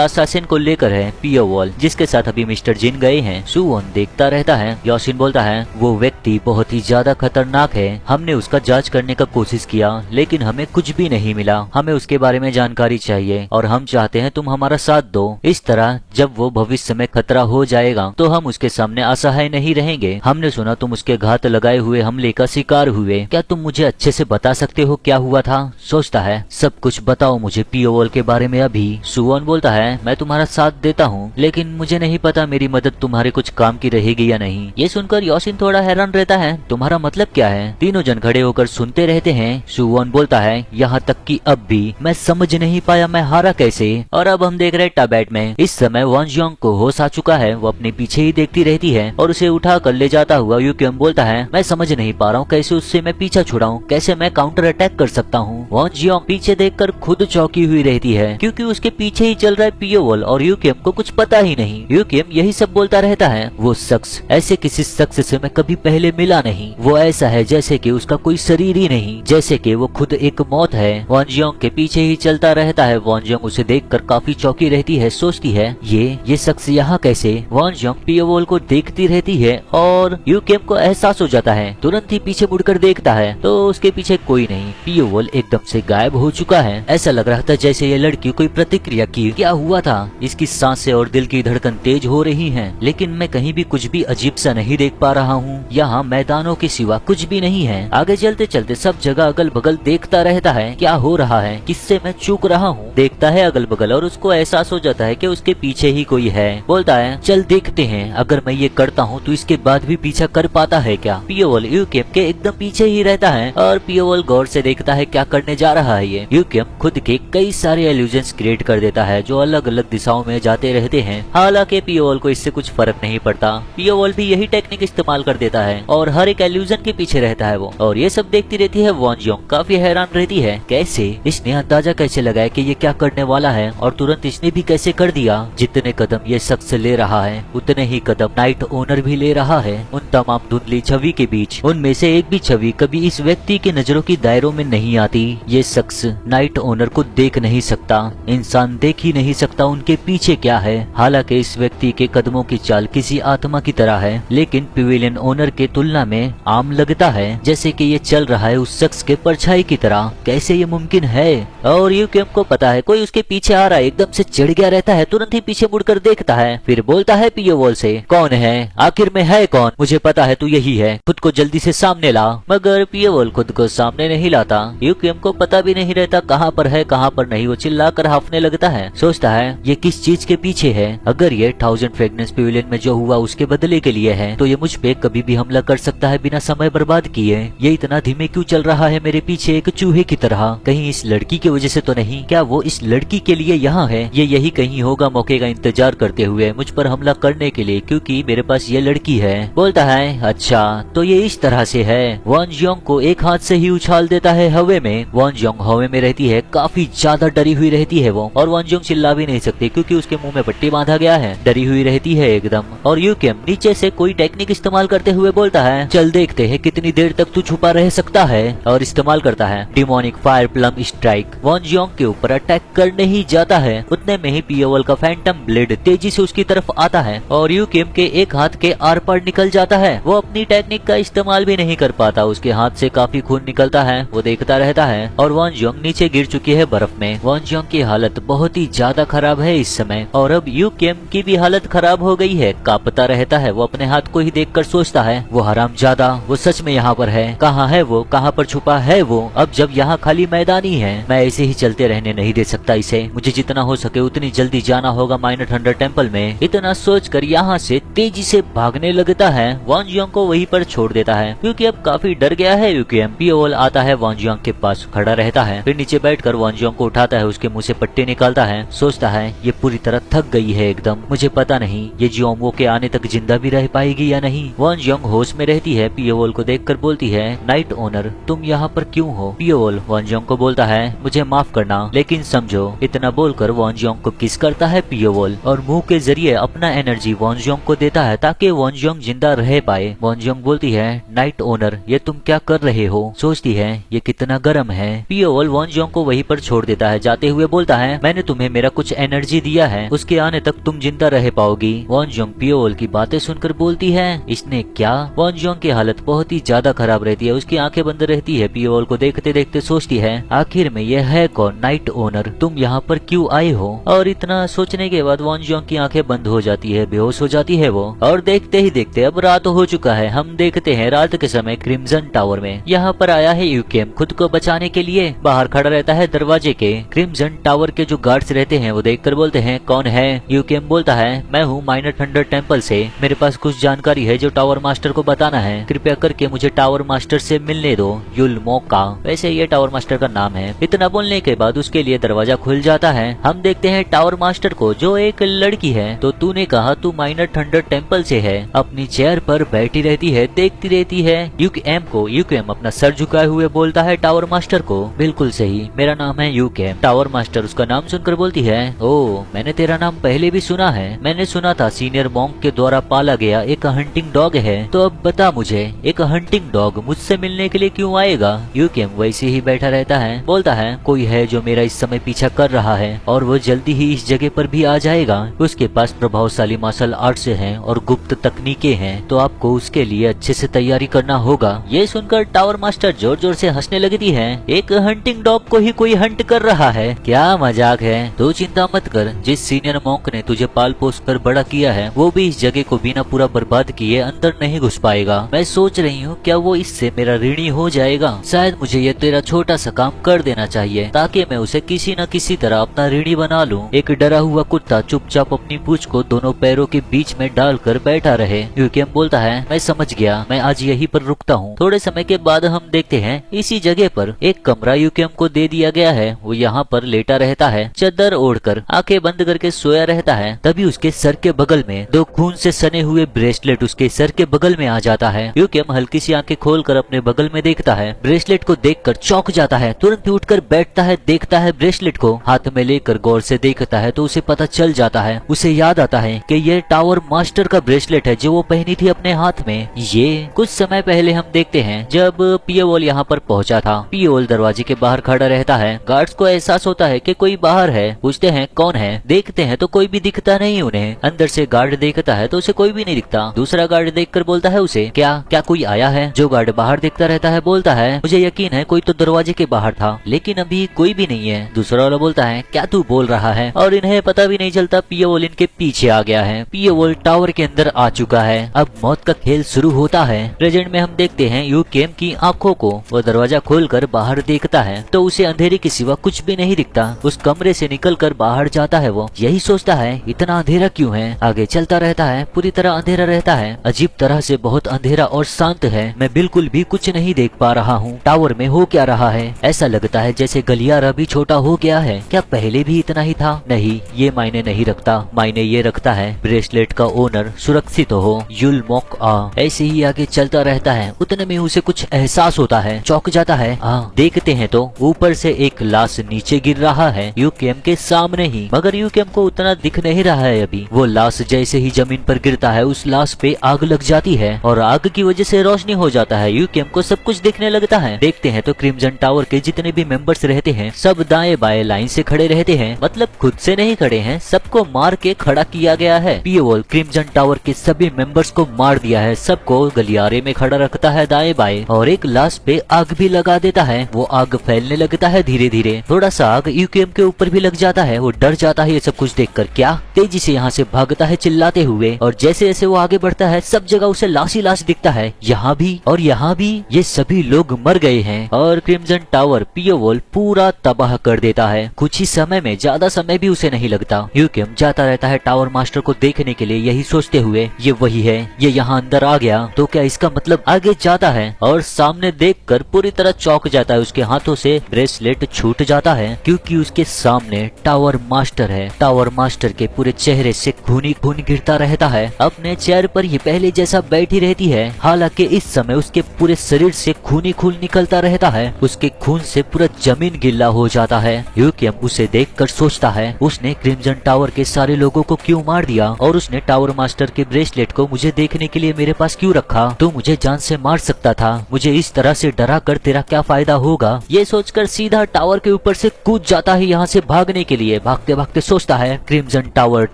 [SPEAKER 1] असासिन को लेकर है, पियोवोल जिसके साथ अभी मिस्टर जिन गए हैं। सुवोन देखता रहता है। योशिन बोलता है वो व्यक्ति बहुत ही ज्यादा खतरनाक है, हमने उसका जांच करने का कोशिश किया लेकिन हमें कुछ भी नहीं मिला, हमें उसके बारे में जानकारी चाहिए और हम चाहते हैं तुम हमारा साथ दो। इस तरह जब वो भविष्य में खतरा हो जाएगा तो हम उसके सामने असहाय नहीं रहेंगे। हमने सुना तुम उसके घात लगाए हुए हमले का शिकार हुए, क्या तुम मुझे अच्छे से बता सकते हो क्या हुआ था? सोचता है सब कुछ बताओ मुझे पियोवोल के बारे में अभी। सुवोन बोलता बोलता है मैं तुम्हारा साथ देता हूँ, लेकिन मुझे नहीं पता मेरी मदद तुम्हारे कुछ काम की रहेगी या नहीं। ये सुनकर योशिन थोड़ा हैरान रहता है, तुम्हारा मतलब क्या है? तीनों जन खड़े होकर सुनते रहते हैं। सुवोन बोलता है यहाँ तक कि अब भी मैं समझ नहीं पाया मैं हारा कैसे। और अब हम देख रहे हैं टाबेट में। इस समय वॉन जियोंग को होश आ चुका है, वो अपने पीछे ही देखती रहती है और उसे उठा कर ले जाता हुआ यूक्यम बोलता है मैं समझ नहीं पा रहा हूँ कैसे उससे मैं पीछा छुड़ाऊं, कैसे मैं काउंटर अटैक कर सकता हूँ। वॉन जियोंग पीछे देखकर खुद चौंकी हुई रहती है क्योंकि उसके पीछे ही चल रहा है पियोवॉल और यूक्यम को कुछ पता ही नहीं। यूक्यम यही सब बोलता रहता है वो शख्स ऐसे किसी शख्स से मैं कभी पहले मिला नहीं, वो ऐसा है जैसे कि उसका कोई शरीर ही नहीं, जैसे कि वो खुद एक मौत है। वॉन जियोंग के पीछे ही चलता रहता है। वॉन जियोंग उसे देखकर काफी चौंकी रहती है, सोचती है ये शख्स यहाँ कैसे। वॉन जियोंग पियोवॉल को देखती रहती है और यूक्यम को एहसास हो जाता है। तुरंत ही पीछे मुड़कर देखता है तो उसके पीछे कोई नहीं, पियोवॉल एकदम से गायब हो चुका है। ऐसा लग रहा था जैसे ये लड़की कोई प्रतिक्रिया की। क्या हुआ था? इसकी सांसें और दिल की धड़कन तेज हो रही हैं, लेकिन मैं कहीं भी कुछ भी अजीब सा नहीं देख पा रहा हूँ। यहाँ मैदानों के सिवा कुछ भी नहीं है। आगे चलते चलते सब जगह अगल बगल देखता रहता है क्या हो रहा है, किससे मैं चूक रहा हूँ। देखता है अगल बगल और उसको एहसास हो जाता है कि उसके पीछे ही कोई है। बोलता है चल देखते हैं, अगर मैं ये करता हूँ तो इसके बाद भी पीछा कर पाता है क्या। पियोवॉल यूक्यम के एकदम पीछे ही रहता है और पियोवॉल गौर से देखता है क्या करने जा रहा है ये। यूक्यम खुद के कई सारे एल्यूजन्स क्रिएट कर देता है जो अलग अलग दिशाओं में जाते रहते हैं। हालांकि पियोवॉल को इससे कुछ फर्क नहीं पड़ता। पियोवॉल भी यही टेक्निक इस्तेमाल कर देता है और हर एक एल्यूजन के पीछे रहता है वो। और ये सब देखती रहती है वॉन जियोंग काफी हैरान रहती है, कैसे इसने अंदाजा कैसे लगाया कि ये क्या करने वाला है और तुरंत इसने भी कैसे कर दिया। जितने कदम ये शख्स ले रहा है उतने ही कदम नाइट ओनर भी ले रहा है। उन तमाम धुंधली छवि के बीच उनमें से एक भी छवि कभी इस व्यक्ति के नजरों की दायरों में नहीं आती। ये शख्स नाइट ओनर को देख नहीं सकता, इंसान देख ही नहीं सकता उनके पीछे क्या है। हालांकि इस व्यक्ति के कदमों की चाल किसी आत्मा की तरह है, लेकिन पिवेलियन ओनर के तुलना में आम लगता है, जैसे कि ये चल रहा है उस शख्स के परछाई की तरह। कैसे ये मुमकिन है? और यूक्यम को पता है कोई उसके पीछे आ रहा है, एकदम से चिढ़ गया रहता है, तुरंत ही पीछे मुड़कर देखता है, फिर बोलता है पियोवॉल से कौन है, आखिर में है कौन, मुझे पता है तू यही है, खुद को जल्दी से सामने ला। मगर पियोवॉल खुद को सामने नहीं लाता। यूक्यम को पता भी नहीं रहता कहाँ पर है कहाँ पर नहीं। वो चिल्लाकर हाफने लगता है, सोचता है ये किस चीज के पीछे है। अगर ये 1000 फ्रेगनेंस पिवेलियन में जो हुआ उसके बदले के लिए है तो ये मुझ पे कभी भी हमला कर सकता है बिना समय बर्बाद किए। ये इतना धीमे क्यों चल रहा है मेरे पीछे एक चूहे की तरह? कहीं इस लड़की की वजह से तो नहीं? क्या वो इस लड़की के लिए यहाँ है? ये यही कहीं होगा मौके का इंतजार करते हुए मुझ पर हमला करने के लिए, क्योंकि मेरे पास ये लड़की है। बोलता है अच्छा तो ये इस तरह से है। वॉन जियोंग को एक हाथ से ही उछाल देता है हवे में। वॉन जियोंग हवे में रहती है, काफी ज्यादा डरी हुई रहती है वो, और वॉन जियोंग चिल्ला भी नहीं सकती क्योंकि उसके मुंह में पट्टी बांधा गया है। डरी हुई रहती है एकदम। और यूक्यम नीचे से कोई टेक्निक इस्तेमाल करते हुए बोलता है चल देखते हैं कितनी देर तक तू छुपा रह सकता है, और इस्तेमाल करता है demonic fire plume strike. Won Jeong के ऊपर अटैक करने ही जाता है, उतने में ही पियोवॉल का फैंटम ब्लेड तेजी से उसकी तरफ आता है और यूक्यम के एक हाथ के आर पार निकल जाता है। वो अपनी टेक्निक का इस्तेमाल भी नहीं कर पाता, उसके हाथ से काफी खून निकलता है। वो देखता रहता है और वॉन जियोंग नीचे गिर चुकी है बर्फ में। वॉन जियोंग की हालत बहुत ही ज्यादा खराब है इस समय, और अब यूक्यम की भी हालत खराब हो गई है, कांपता रहता है। वो अपने हाथ को ही देखकर सोचता है वो हरामजादा, वो सच में यहाँ पर है, कहाँ है वो, कहाँ पर छुपा है वो। अब जब यहाँ खाली मैदान ही है, मैं ऐसे ही चलते रहने नहीं दे सकता इसे, मुझे जितना हो सके उतनी जल्दी जाना होगा माइनर थंडर टेम्पल में। इतना सोचकर यहाँ से तेजी से भागने लगता है। वॉन जियोंग को वहीं पर छोड़ देता है क्योंकि अब काफी डर गया है यूक्यम। पियोवॉल आता है वॉन जियोंग के पास खड़ा रहता है, फिर नीचे बैठकर वॉन जियोंग को उठाता है, उसके मुंह से पट्टी निकालता है। सोचता है ये पूरी तरह थक गई है एकदम, मुझे पता नहीं ये जियोंगो के आने तक जिंदा भी रह पाएगी या नहीं। वॉन जियोंग होश में रहती है, पियोवॉल को देखकर बोलती है नाइट ओनर तुम यहाँ पर क्यों हो। पियोवॉल वॉन जियोंग को बोलता है मुझे माफ करना लेकिन समझो। इतना बोलकर वॉन जियोंग को किस करता है पियोवॉल, और मुंह के जरिए अपना एनर्जी वॉन जियोंग को देता है ताकि वॉन जियोंग जिंदा रह पाए। वॉन जियोंग बोलती है नाइट ओनर ये तुम क्या कर रहे हो। सोचती है ये कितना गर्म है। पियोवॉल वॉन जियोंग को वहीं पर छोड़ देता है, जाते हुए बोलता है मैंने तुम्हें मेरा कुछ एनर्जी दिया है, उसके आने तक तुम जिंदा रह पाओगी। वॉन जियोंग पियोवॉल की बातें सुनकर बोलती है इसने क्या। वॉन जियोंग की हालत बहुत ही ज्यादा खराब रहती है, उसकी आंखें बंद रहती है। पियोवॉल को देखते देखते सोचती है आखिर में यह है कौन, नाइट ओनर तुम यहाँ पर क्यों आए हो। और इतना सोचने के बाद वॉन जियोंग की आंखें बंद हो जाती है, बेहोश हो जाती है वो। और देखते ही देखते अब रात हो चुका है। हम देखते हैं रात के समय क्रिम्सन टावर में यहाँ पर आया है यूक्यम खुद को बचाने के लिए। बाहर खड़ा रहता है दरवाजे के। क्रिम्सन टावर के जो गार्ड्स रहते हैं वो देखकर बोलते हैं कौन है। यूकेम बोलता है मैं हूँ माइनर थंडर टेम्पल से, मेरे पास कुछ जानकारी है जो टावर मास्टर को बताना है, कृपया करके मुझे टावर मास्टर से मिलने दो, युलमोका, वैसे ये टावर मास्टर का नाम है। इतना बोलने के बाद उसके लिए दरवाजा खुल जाता है। हम देखते हैं टावर मास्टर को जो एक लड़की है। तो तूने कहा तू माइनर थंडर टेम्पल से है, अपनी चेयर पर बैठी रहती है, देखती रहती है यूकेम को। यूकेम अपना सर झुकाए हुए बोलता है टावर मास्टर को बिल्कुल सही, मेरा नाम है यूकेम। टावर मास्टर उसका नाम सुनकर बोलती है ओ मैंने तेरा नाम पहले भी सुना है, मैंने सुना था सीनियर मॉन्क के द्वारा पाला गया एक हंटिंग डॉग है। तो अब बता मुझे एक हंटिंग डॉग मुझसे मिलने के लिए क्यों आएगा। यूकेम वैसे ही बैठा रहता है, बोलता है कोई है जो मेरा इस समय पीछा कर रहा है और वो जल्दी ही इस जगह पर भी आ जाएगा। उसके पास प्रभावशाली मार्शल आर्ट्स हैं और गुप्त तकनीकें हैं, तो आपको उसके लिए अच्छे से तैयारी करना होगा। ये सुनकर टावर मास्टर जोर जोर से हंसने लगती है। एक हंटिंग डॉग को ही कोई हंट कर रहा है, क्या मजाक है। तो चिंता मत कर, जिस सीनियर मॉन्क ने तुझे पाल पोस कर बड़ा किया है वो भी इस जगह को बिना पूरा बर्बाद किए अंदर नहीं घुस पाएगा। मैं सोच रही हूँ क्या वो इससे मेरा ऋणी हो जाएगा। शायद मुझे ये तेरा छोटा सा काम कर देना चाहिए ताकि मैं उसे किसी न किसी तरह अपना ऋणी बना लूं। एक डरा हुआ कुत्ता चुपचाप अपनी पूंछ को दोनों पैरों के बीच में डालकर बैठा रहे। यूकेम बोलता है मैं समझ गया, मैं आज यहीं पर रुकता हूँ। थोड़े समय के बाद हम देखते हैं इसी जगह पर एक कमरा यूकेम को दे दिया गया है। वो यहाँ पर लेटा रहता है, चादर ओढ़कर आंखें बंद करके सोया रहता है। तभी उसके सर के बगल में दो खून से सने हुए ब्रेसलेट उसके सर के बगल में आ जाता है। यूकेम हल्की सी आंखें खोलकर अपने बगल में देखता है। ब्रेसलेट को देखकर चौंक जाता है, तुरंत उठकर बैठता है, देखता है ब्रेसलेट को हाथ में लेकर गौर से देखता है तो उसे पता चल जाता है। उसे याद आता है कि ये टावर मास्टर का ब्रेसलेट है जो वो पहनी थी अपने हाथ में। ये कुछ समय पहले हम देखते हैं जब पियोवोल यहाँ पर पहुंचा था। पियोवोल दरवाजे के बाहर खड़ा रहता है। गार्ड्स को एहसास होता है कि कोई बाहर है, पूछते हैं कौन है। देखते हैं तो कोई भी दिखता नहीं उन्हें। अंदर से गार्ड देखता है तो उसे कोई भी नहीं दिखता। दूसरा गार्ड देखकर बोलता है उसे क्या क्या कोई आया है। जो गार्ड बाहर देखता रहता है बोलता है मुझे यकीन है कोई तो दरवाजे के बाहर था, लेकिन अभी कोई भी नहीं है। दूसरा वाला बोलता है क्या तू बोल रहा है, और इन्हें पता भी नहीं चलता पियोवोल इनके पीछे आ गया है। पियोवोल टावर के अंदर आ चुका है। अब मौत का खेल शुरू होता है। प्रेजेंट में हम देखते हैं यूकेम की आंखों को। वो दरवाजा खोलकर बाहर देखता है तो उसे अंधेरे के सिवा कुछ भी नहीं दिखता। उस कमरे से निकलकर बाहर जाता है। वो यही सोचता है इतना अंधेरा क्यों है। आगे चलता रहता है, पूरी तरह अंधेरा रहता है, अजीब तरह से बहुत अंधेरा और शांत है। मैं बिल्कुल भी कुछ नहीं देख पा रहा हूँ। टावर में हो क्या रहा है, ऐसा लगता है जैसे गलियारा भी छोटा हो गया है। क्या पहले भी इतना ही था। नहीं, ये मायने नहीं रखता। मायने ये रखता है ब्रेसलेट का ओनर सुरक्षित हो, युलमोक आ। ऐसे ही आगे चलता रहता है। उतने में उसे कुछ एहसास होता है, चौंक जाता है। देखते हैं तो ऊपर से एक लाश नीचे गिर रहा है यूकेम के सामने ही, मगर यूकेम को उतना दिख नहीं रहा है अभी। वो लाश जैसे ही जमीन पर गिरता है उस लाश पे आग लग जाती है और आग की वजह से रोशनी हो जाता है। यूकेम को सब कुछ दिखने लगता है। देखते हैं तो क्रिम्जन टावर के जितने भी मेंबर्स रहते हैं सब दाएं बाएं लाइन से खड़े रहते हैं, मतलब खुद से नहीं खड़े हैं, सबको मार के खड़ा किया गया है। पियोवोल क्रिम्जन टावर के सभी मेंबर्स को मार दिया है, सबको गलियारे में खड़ा रखता है दाएं बाएं, और एक लाश पे आग भी लगा देता है। वो आग फैलने लगता है धीरे धीरे। थोड़ा सा आग यूकेम के ऊपर भी लग जाता है। वो डर जाता है ये सब कुछ देखकर। क्या तेजी से यहाँ से भागता है चिल्लाते हुए, और जैसे जैसे वो आगे बढ़ता है सब जगह उसे लाश ही लाश दिखता है। यहाँ भी और यहाँ भी ये सभी लोग मर गए हैं और क्रिम्जन टावर पियोवोल पूरा तबाह कर देता है। कुछ ही समय में, ज्यादा समय भी उसे नहीं लगता। यूकेम जाता रहता है टावर मास्टर को देखने के लिए, यही सोचते हुए ये वही है, ये यहाँ अंदर आ गया तो क्या इसका मतलब आगे जाता है, और सामने देखकर पूरी तरह चौंक जाता है। उसके हाथों से ब्रेसलेट छूट जाता है क्योंकि उसके सामने टावर मास्टर है। टावर मास्टर के पूरे चेहरे से खून ही खून गिरता रहता है। अपने चेयर पर ये पहले जैसा बैठी रहती है, हालांकि इस समय उसके पूरे शरीर से खून ही खून निकलता रहता है। उसके खून से पूरा जमीन गिल्ला हो जाता है। यूकेम उसे देखकर सोचता है उसने क्रिम्जन टावर के सारे लोगों को क्यों मार दिया, और उसने टावर मास्टर के ब्रेसलेट को मुझे देखने के लिए मेरे पास क्यों रखा। तो मुझे जान से मार सकता था, मुझे इस तरह से डरा कर तेरा क्या फायदा होगा। ये सोचकर सीधा टावर के ऊपर से कूद जाता है यहाँ से भागने के लिए। भागते भागते सोचता है क्रिम्जन टावर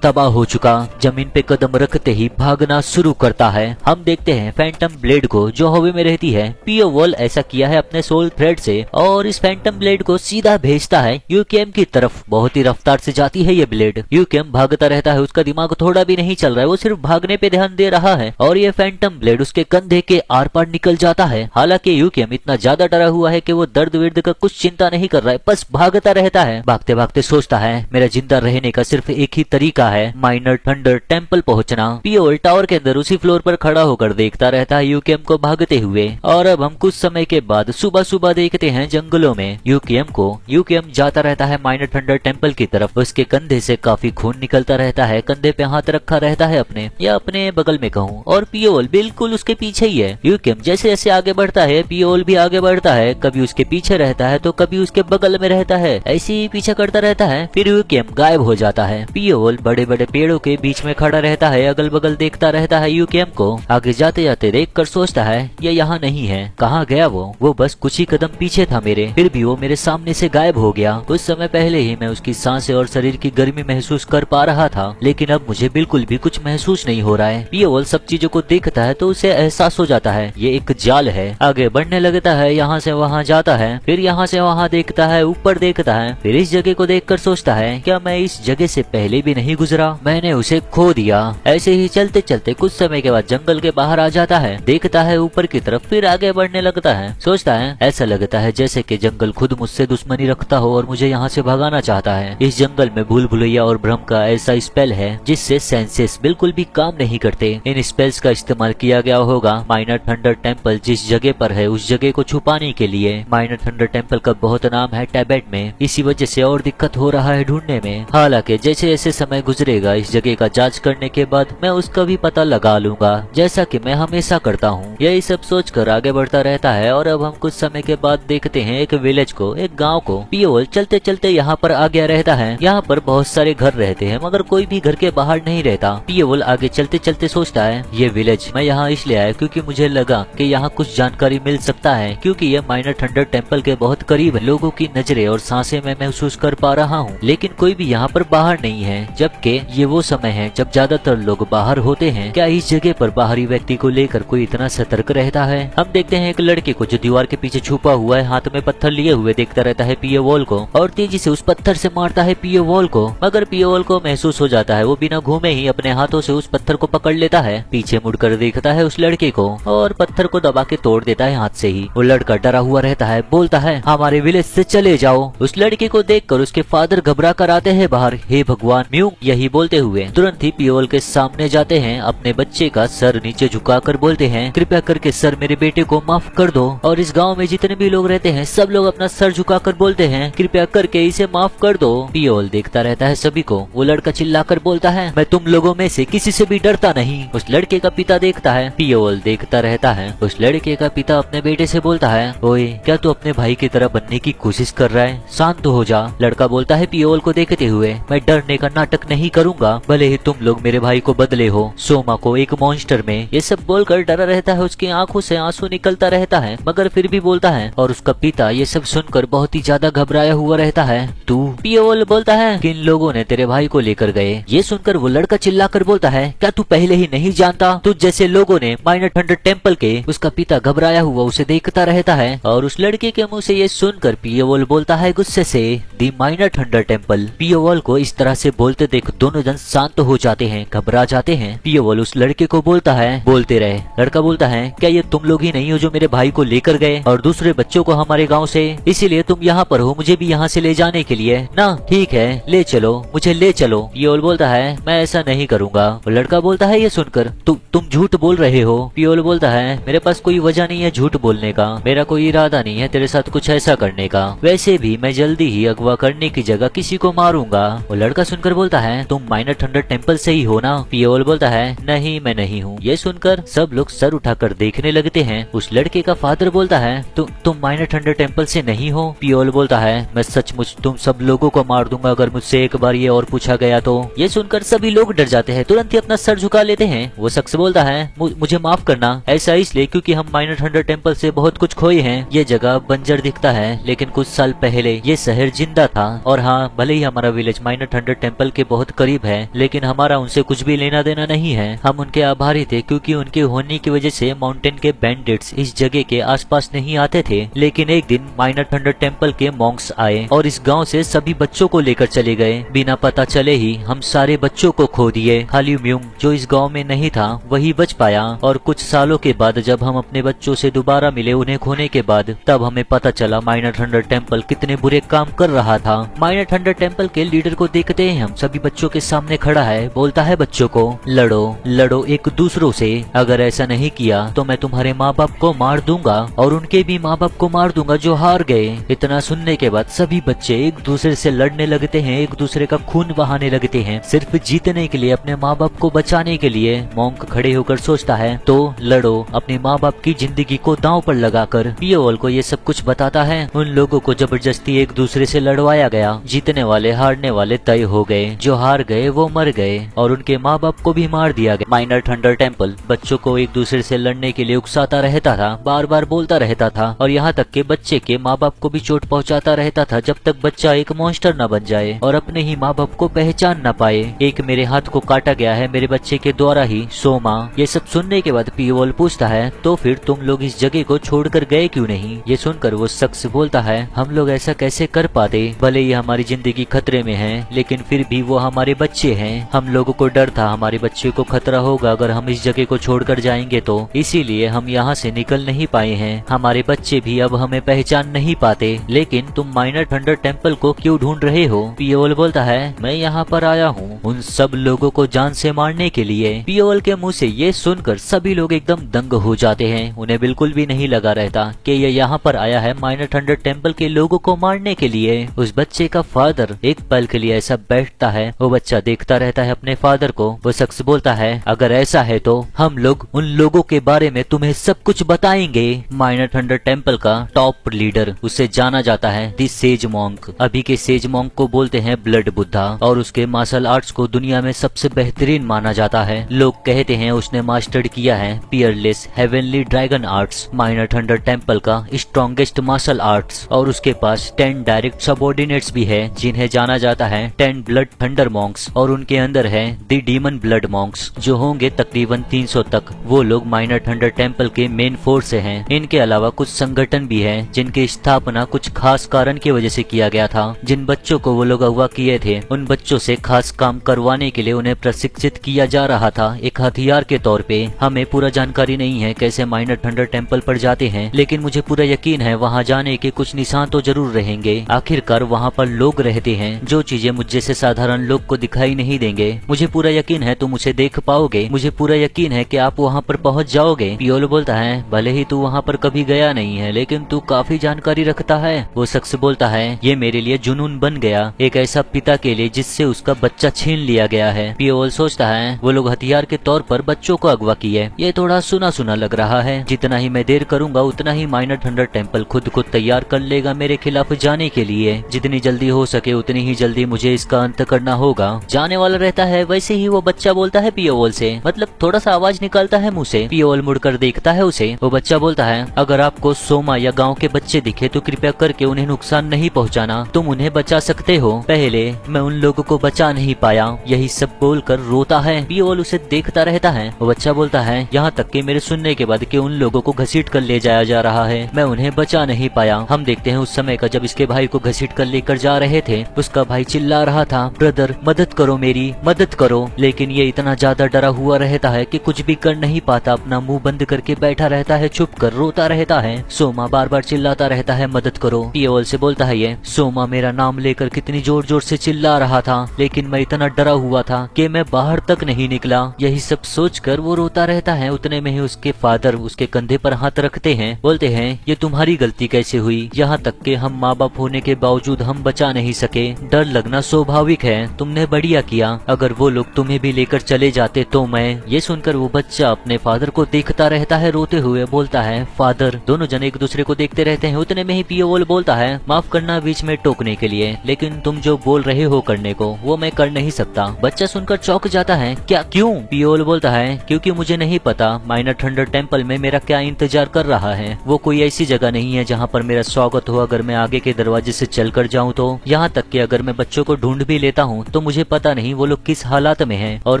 [SPEAKER 1] तबाह हो चुका। जमीन पे कदम रखते ही भागना शुरू करता है। हम देखते हैं फैंटम ब्लेड को जो हवा में रहती है। पियोवोल ऐसा किया है अपने सोल थ्रेड से, और इस फैंटम ब्लेड को सीधा भेजता है यूकेम की तरफ। बहुत ही रफ्तार से जाती है ये ब्लेड। यूकेम भागता रहता है, उसका दिमाग थोड़ा भी नहीं चल रहा है, वो सिर्फ भागने पे ध्यान दे रहा है, और ये फैंटम ब्लेड उसके कंधे के आर पार निकल जाता है। हालांकि यूकेम इतना ज्यादा डरा हुआ है कि वो दर्द विर्द का कुछ चिंता नहीं कर रहा है, बस भागता रहता है। भागते भागते सोचता है मेरा जिंदा रहने का सिर्फ एक ही तरीका है, माइनर थंडर टेम्पल पहुंचना। पियोल टावर के अंदर उसी फ्लोर पर खड़ा होकर देखता रहता है यूकेएम को भागते हुए। और अब हम कुछ समय के बाद सुबह सुबह देखते हैं जंगलों में यूकेएम को। यूकेएम जाता रहता है माइनर थंडर टेम्पल की तरफ। उसके कंधे से काफी खून निकलता रहता है, कंधे पे हाथ रखा रहता है अपने, या अपने बगल में कहूँ, और पियोल बिल्कुल उसके पीछे ही है। यूकेएम जैसे जैसे आगे बढ़ता है पियोल भी आगे बढ़ता है, कभी उसके पीछे रहता है तो कभी उसके बगल में रहता है, ऐसे ही पीछा करता रहता है। फिर यूकेएम गायब हो जाता है। पियोल बड़े बड़े पेड़ों के बीच में खड़ा रहता है, अगल बगल देखता रहता है यूकेएम को। आगे जाते जाते देखकर सोचता है ये यहाँ नहीं है, कहाँ गया वो बस कुछ ही कदम पीछे था मेरे, फिर भी वो मेरे सामने से गायब हो गया। कुछ समय पहले ही मैं उसकी सांसें और शरीर की गर्मी महसूस कर पा रहा था, लेकिन अब मुझे बिल्कुल भी कुछ महसूस नहीं हो रहा है। पियोल सब चीजों को देखता है तो उसे एहसास हो जाता है ये एक जाल है। आगे बढ़ने लगता है, यहाँ से वहाँ जाता है, फिर यहाँ से वहाँ देखता है, ऊपर देखता है, फिर इस जगह को देखकर सोचता है क्या मैं इस जगह से पहले भी नहीं गुजरा, मैंने उसे खो दिया। ऐसे ही चलते चलते कुछ समय के बाद जंगल के बाहर आ जाता है, देखता है ऊपर की तरफ, फिर आगे बढ़ने लगता है। सोचता है ऐसा लगता है जैसे कि जंगल खुद मुझसे दुश्मनी रखता हो और मुझे यहाँ से भगाना चाहता है। इस जंगल में भूल भुलैया और भ्रम का ऐसा स्पेल है जिससे सेंसेस बिल्कुल भी काम नहीं करते। इन स्पेल्स का इस्तेमाल किया गया होगा माइनर थंडर टेम्पल जिस जगह पर है उस जगह को छुपाने के लिए। माइनर थंडर टेम्पल का बहुत नाम है टैबेट में, इसी वजह से और दिक्कत हो रहा है ढूंढने में। हालांकि जैसे जैसे समय गुजरेगा इस जगह का जांच करने के बाद मैं उसका भी पता लगा लूंगा, जैसा कि मैं हमेशा करता हूँ। यही सब सोचकर आगे बढ़ता रहता है। और अब हम कुछ समय के बाद देखते हैं एक विलेज को, एक गाँव को। पियोल चलते चलते यहाँ पर आ गया रहता है। यहाँ पर बहुत सारे घर रहते हैं मगर कोई भी घर के बाहर नहीं रहता। पियोल आगे चलते चलते सोचता है ये विलेज मैं यहाँ इसलिए आया क्योंकि मुझे लगा कि यहाँ कुछ जानकारी मिल सकता है, क्योंकि ये माइनर थंडर टेम्पल के बहुत करीब है। लोगों की नजरें और सांसें मैं महसूस कर पा रहा हूँ, लेकिन कोई भी यहाँ पर बाहर नहीं है, जबकि ये वो समय है जब ज्यादातर लोग बाहर होते हैं। क्या इस जगह पर बाहरी व्यक्ति को लेकर कोई इतना सतर्क रहता है? हम देखते हैं एक लड़के को जो दीवार के पीछे छुपा हुआ है, हाथ में पत्थर लिए हुए देखता रहता है पियोल को और तेजी से उस पत्थर से मारता है पियोल को। मगर पियोल को महसूस हो जाता है, वो बिना घूमे ही अपने हाथों से उस पत्थर को पकड़ लेता है, पीछे मुड़कर देखता है उस लड़के को और पत्थर को दबा के तोड़ देता है हाथ से ही। वो लड़का डरा हुआ रहता है, बोलता है हमारे विलेज से चले जाओ। उस लड़के को देखकर उसके फादर घबरा कर आते हैं बाहर। हे भगवान, म्यू यही बोलते हुए तुरंत ही पियोल के सामने जाते हैं, अपने बच्चे का सर नीचे झुकाकर बोलते हैं कृपया करके सर मेरे बेटे को माफ कर दो। और इस गाँव में जितने भी लोग रहते हैं सब लोग अपना सर झुकाकर बोलते हैं कृपया करके इसे माफ कर दो। पियोल देखता रहता है सभी को। वो लड़का चिल्लाकर बोलता है मैं तुम लोगों में से किसी से भी डरता नहीं। उस लड़के का पिता देखता है, पियोल देखता रहता है। उस लड़के का पिता अपने बेटे से बोलता है ओए क्या तू अपने भाई की तरह बनने की कोशिश कर रहा है, शांत हो जा। लड़का बोलता है पियोल को देखते हुए मैं डरने का नाटक नहीं करूंगा, भले ही तुम लोग मेरे भाई को बदले हो सोमा को एक मॉन्स्टर में। ये सब बोलकर डरा रहता है, उसकी आंखों से आंसू निकलता रहता है मगर फिर भी बोलता है। और उसका पिता ये सब सुनकर बहुत ही ज्यादा घबराया हुआ रहता है। तू, पियोल बोलता है किन लोगों ने तेरे भाई को लेकर गए। ये सुनकर वो लड़का चिल्लाकर बोलता है क्या तू पहले ही नहीं जानता, तुझ जैसे लोगों ने माइनर थंडर टेम्पल के। उसका पिता घबराया हुआ उसे देखता रहता है और उस लड़के के मुंह से ये सुनकर पियोल बोलता है गुस्से से दी माइनर थंडर टेम्पल। पियोल को इस तरह से बोलते देख दोनों जन शांत हो जाते हैं, घबरा जाते हैं। पियोल उस लड़के को बोलता है बोलते रहे। लड़का बोलता है क्या ये तुम लोग ही नहीं हो जो मेरे भाई को लेकर गए और दूसरे बच्चों को हमारे गाँव से, इसीलिए तुम यहाँ पर हो मुझे भी यहाँ से ले जाने के लिए ना? ठीक है ले चलो, मुझे ले चलो। पियोल बोलता है मैं ऐसा नहीं करूँगा। लड़का बोलता है ये सुनकर तुम झूठ बोल रहे हो। पियोल बोलता है मेरे पास कोई वजह नहीं है झूठ बोलने का, मेरा कोई इरादा नहीं है तेरे साथ कुछ ऐसा करने का, वैसे भी मैं जल्दी ही अगवा करने की जगह किसी को मारूंगा। वो लड़का सुनकर बोलता है तुम माइनर थंडर टेम्पल से ही हो ना? पियोल बोलता है नहीं मैं नहीं हूँ। ये सुनकर सब लोग सर उठाकर देखने लगते हैं। उस लड़के का फादर बोलता है तुम माइनर थंडर टेम्पल से नहीं हो? पियोल बोलता है मैं सचमुच तुम सब लोगों को मार दूंगा अगर मुझसे एक बार ये और पूछा गया तो। ये सुनकर सभी लोग डर जाते हैं, तुरंत ही अपना सर झुका लेते हैं। वो शख्स बोलता है मुझे माफ करना, ऐसा इसलिए क्योंकि हम माइनर थंडर टेम्पल से बहुत कुछ खोए हैं। ये जगह बंजर दिखता है लेकिन कुछ साल पहले ये शहर जिंदा था। और हाँ, भले ही हमारा विलेज माइनर थंडर टेम्पल के बहुत करीब है लेकिन हमारा उनसे कुछ भी लेना देना नहीं है। हम उनके आभारी थे क्योंकि उनके होने की वजह से माउंटेन के बैंडिट्स इस जगह के आसपास नहीं आते थे। लेकिन एक दिन माइनर थंडर टेम्पल के मॉन्क्स आए और इस गाँव से सभी बच्चों को लेकर चले गए। बिना पता चले ही हम सारे बच्चों को खो दिए। खाली म्यूम जो इस गाँव में नहीं था वही बच पाया। और कुछ सालों के बाद जब हम अपने बच्चों से दोबारा मिले उन्हें खोने के बाद, तब हमें पता चला माइनर थंडर टेम्पल कितने बुरे काम कर रहा था। माइनर थंडर टेम्पल के लीडर को देखते हैं हम सभी बच्चों के सामने खड़ा है, बोलता है बच्चों को लड़ो लड़ो एक दूसरों से, अगर ऐसा नहीं किया तो मैं तुम्हारे माँ बाप को मार दूंगा और उनके भी माँ बाप को मार दूंगा जो हार गए। इतना सुनने के बाद सभी बच्चे एक दूसरे से लड़ने लगते हैं, एक दूसरे का खून बहाने लगते हैं सिर्फ जीतने के लिए, अपने माँ बाप को बचाने के लिए। मॉन्क खड़े होकर सोचता है तो लड़ो अपने माँ बाप की जिंदगी को दांव पर लगाकर। पियोल को ये सब कुछ बताता है। उन लोगों को जबरदस्ती एक दूसरे से लड़वाया गया, जीतने वाले हारने वाले तय हो गए, जो हार गए वो मर गए और उनके माँ बाप को भी मार दिया गया। माइनर थंडर टेम्पल बच्चों को एक दूसरे से लड़ने के लिए उकसाता रहता था, बार बार बोलता रहता था और यहाँ तक के बच्चे के माँ बाप को भी चोट पहुँचाता रहता था जब तक बच्चा एक मॉन्स्टर न बन जाए और अपने ही माँ बाप को पहचान न पाए। एक मेरे हाथ को काटा गया है मेरे बच्चे के द्वारा ही, सोमा। ये सब सुनने के बाद पियोल पूछता है तो फिर तुम लोग इस जगह को छोड़कर गए क्यों नहीं? ये सुनकर वो शख्स बोलता है हम लोग ऐसा कैसे कर पाते, भले ही हमारी जिंदगी खतरे में है लेकिन फिर भी वो हमारे बच्चे हैं। हम लोगों को डर था हमारे बच्चे को खतरा होगा अगर हम इस जगह को छोड़कर जाएंगे तो, इसीलिए हम यहाँ से निकल नहीं पाए हैं। हमारे बच्चे भी अब हमें पहचान नहीं पाते। लेकिन तुम माइनर थंडर टेम्पल को क्यों ढूंढ रहे हो? पियोल बोलता है मैं यहाँ पर आया हूँ उन सब लोगों को जान से मारने के लिए। पियोल के मुंह से ये सुनकर सभी लोग एकदम दंग हो जाते हैं। उन्हें बिल्कुल भी नहीं लगा रहता कि ये यहाँ पर आया है माइनर थंडर टेम्पल के लोगों को मारने के लिए। उस बच्चे का फादर एक पल के लिए ऐसा बैठता है, वो बच्चा देखता रहता है अपने फादर को। वो शख्स बोलता है अगर ऐसा है तो हम लोग उन लोगों के बारे में तुम्हें सब कुछ बताएंगे। माइनर थंडर टेम्पल का टॉप लीडर, उसे जाना जाता है दी सेज मॉन्क। अभी के सेज मॉन्क को बोलते हैं ब्लड बुद्धा और उसके मार्शल आर्ट्स को दुनिया में सबसे बेहतरीन माना जाता है। लोग कहते हैं उसने मास्टर्ड किया है Peerless heavenly dragon arts, minor thunder temple का स्ट्रॉन्गेस्ट मार्शल आर्ट्स, और उसके पास 10 डायरेक्ट सबऑर्डिनेट्स भी है जिन्हें जाना जाता है 10 ब्लड थंडर मॉन्क्स, और उनके अंदर है दी डीमन ब्लड मॉन्क्स जो होंगे तकरीबन 300 तक। वो लोग माइनर थंडर टेम्पल के मेन फोर्स से हैं। इनके अलावा कुछ संगठन भी है जिनकी स्थापना कुछ खास कारण की वजह से किया गया था। जिन बच्चों को वो लोग अगवा किए थे उन बच्चों से खास काम करवाने के लिए उन्हें प्रशिक्षित किया जा रहा था एक हथियार के तौर पे। हमें पूरा जानकारी नहीं है कैसे माइनर थंडर टेम्पल पर जाते हैं, लेकिन मुझे पूरा यकीन है वहाँ जाने के कुछ निशान तो जरूर रहेंगे। आखिरकार वहाँ पर लोग रहते हैं जो चीजें मुझ जैसे साधारण लोग को दिखाई नहीं देंगे। मुझे पूरा यकीन है तुम उसे देख पाओगे, मुझे पूरा यकीन है कि आप वहाँ पर पहुँच जाओगे। पियोल बोलता है भले ही तू वहाँ पर कभी गया नहीं है लेकिन तू काफी जानकारी रखता है। वो शख्स बोलता है ये मेरे लिए जुनून बन गया, एक ऐसा पिता के लिए जिससे उसका बच्चा छीन लिया गया है। पियोल सोचता है वो लोग हथियार के तौर पर बच्चों को अगवा किए, ये थोड़ा सुना सुना लग रहा है। जितना ही मैं देर करूंगा उतना ही माइनर थंडर टेम्पल खुद को तैयार कर लेगा मेरे खिलाफ जाने के लिए। जितनी जल्दी हो सके उतनी ही जल्दी मुझे इसका अंत करना होगा। जाने वाला रहता है वैसे ही वो बच्चा बोलता है पियोल से, मतलब थोड़ा सा आवाज निकलता है मुंह से। पियोल मुड़कर देखता है उसे। वो बच्चा बोलता है अगर आपको सोमा या गाँव के बच्चे दिखे तो कृपया करके उन्हें नुकसान नहीं पहुँचाना, तुम उन्हें बचा सकते हो। पहले मैं उन लोगों को बचा नहीं पाया, यही सब बोलकर रोता है। पियोल उसे देखता रहता है। वो बच्चा बोलता है यहाँ तक कि मेरे सुनने के बाद कि उन लोगों को घसीट कर ले जाया जा रहा है, मैं उन्हें बचा नहीं पाया। हम देखते हैं उस समय का जब इसके भाई को घसीट कर लेकर जा रहे थे, उसका भाई चिल्ला रहा था ब्रदर मदद करो मेरी, मदद करो। लेकिन ये इतना ज्यादा डरा हुआ रहता है कि कुछ भी कर नहीं पाता, अपना मुंह बंद करके बैठा रहता है, चुप कर रोता रहता है। सोमा बार बार चिल्लाता रहता है मदद करो। पियोल से बोलता है ये सोमा मेरा नाम लेकर कितनी जोर जोर से चिल्ला रहा था, लेकिन मैं इतना डरा हुआ था कि मैं बाहर तक नहीं निकला। यही सब सोचकर वो रोता रहता है। उतने में ही उसके फादर उसके कंधे पर हाथ रखते हैं, बोलते हैं ये तुम्हारी गलती कैसे हुई, यहाँ तक कि हम माँ बाप होने के बावजूद हम बचा नहीं सके। डर लगना स्वाभाविक है, तुमने बढ़िया किया। अगर वो लोग तुम्हें भी लेकर चले जाते तो मैं। ये सुनकर वो बच्चा अपने फादर को देखता रहता है रोते हुए, बोलता है फादर। दोनों जन एक दूसरे को देखते रहते हैं। उतने में ही पियोल बोलता है माफ करना बीच में टोकने के लिए, लेकिन तुम जो बोल रहे हो करने को वो मैं कर नहीं सकता। बच्चा सुनकर चौंक जाता है क्या क्यों? पियोल बोलता है क्योंकि मुझे नहीं पता माइनर थंडर टेम्पल में मेरा क्या इंतजार कर रहा है। वो कोई ऐसी जगह नहीं है जहाँ पर मेरा स्वागत हो। अगर मैं आगे के दरवाजे से चल कर जाऊँ तो, यहाँ तक कि अगर मैं बच्चों को ढूंढ भी लेता हूँ तो मुझे पता नहीं वो लोग किस हालात में हैं। और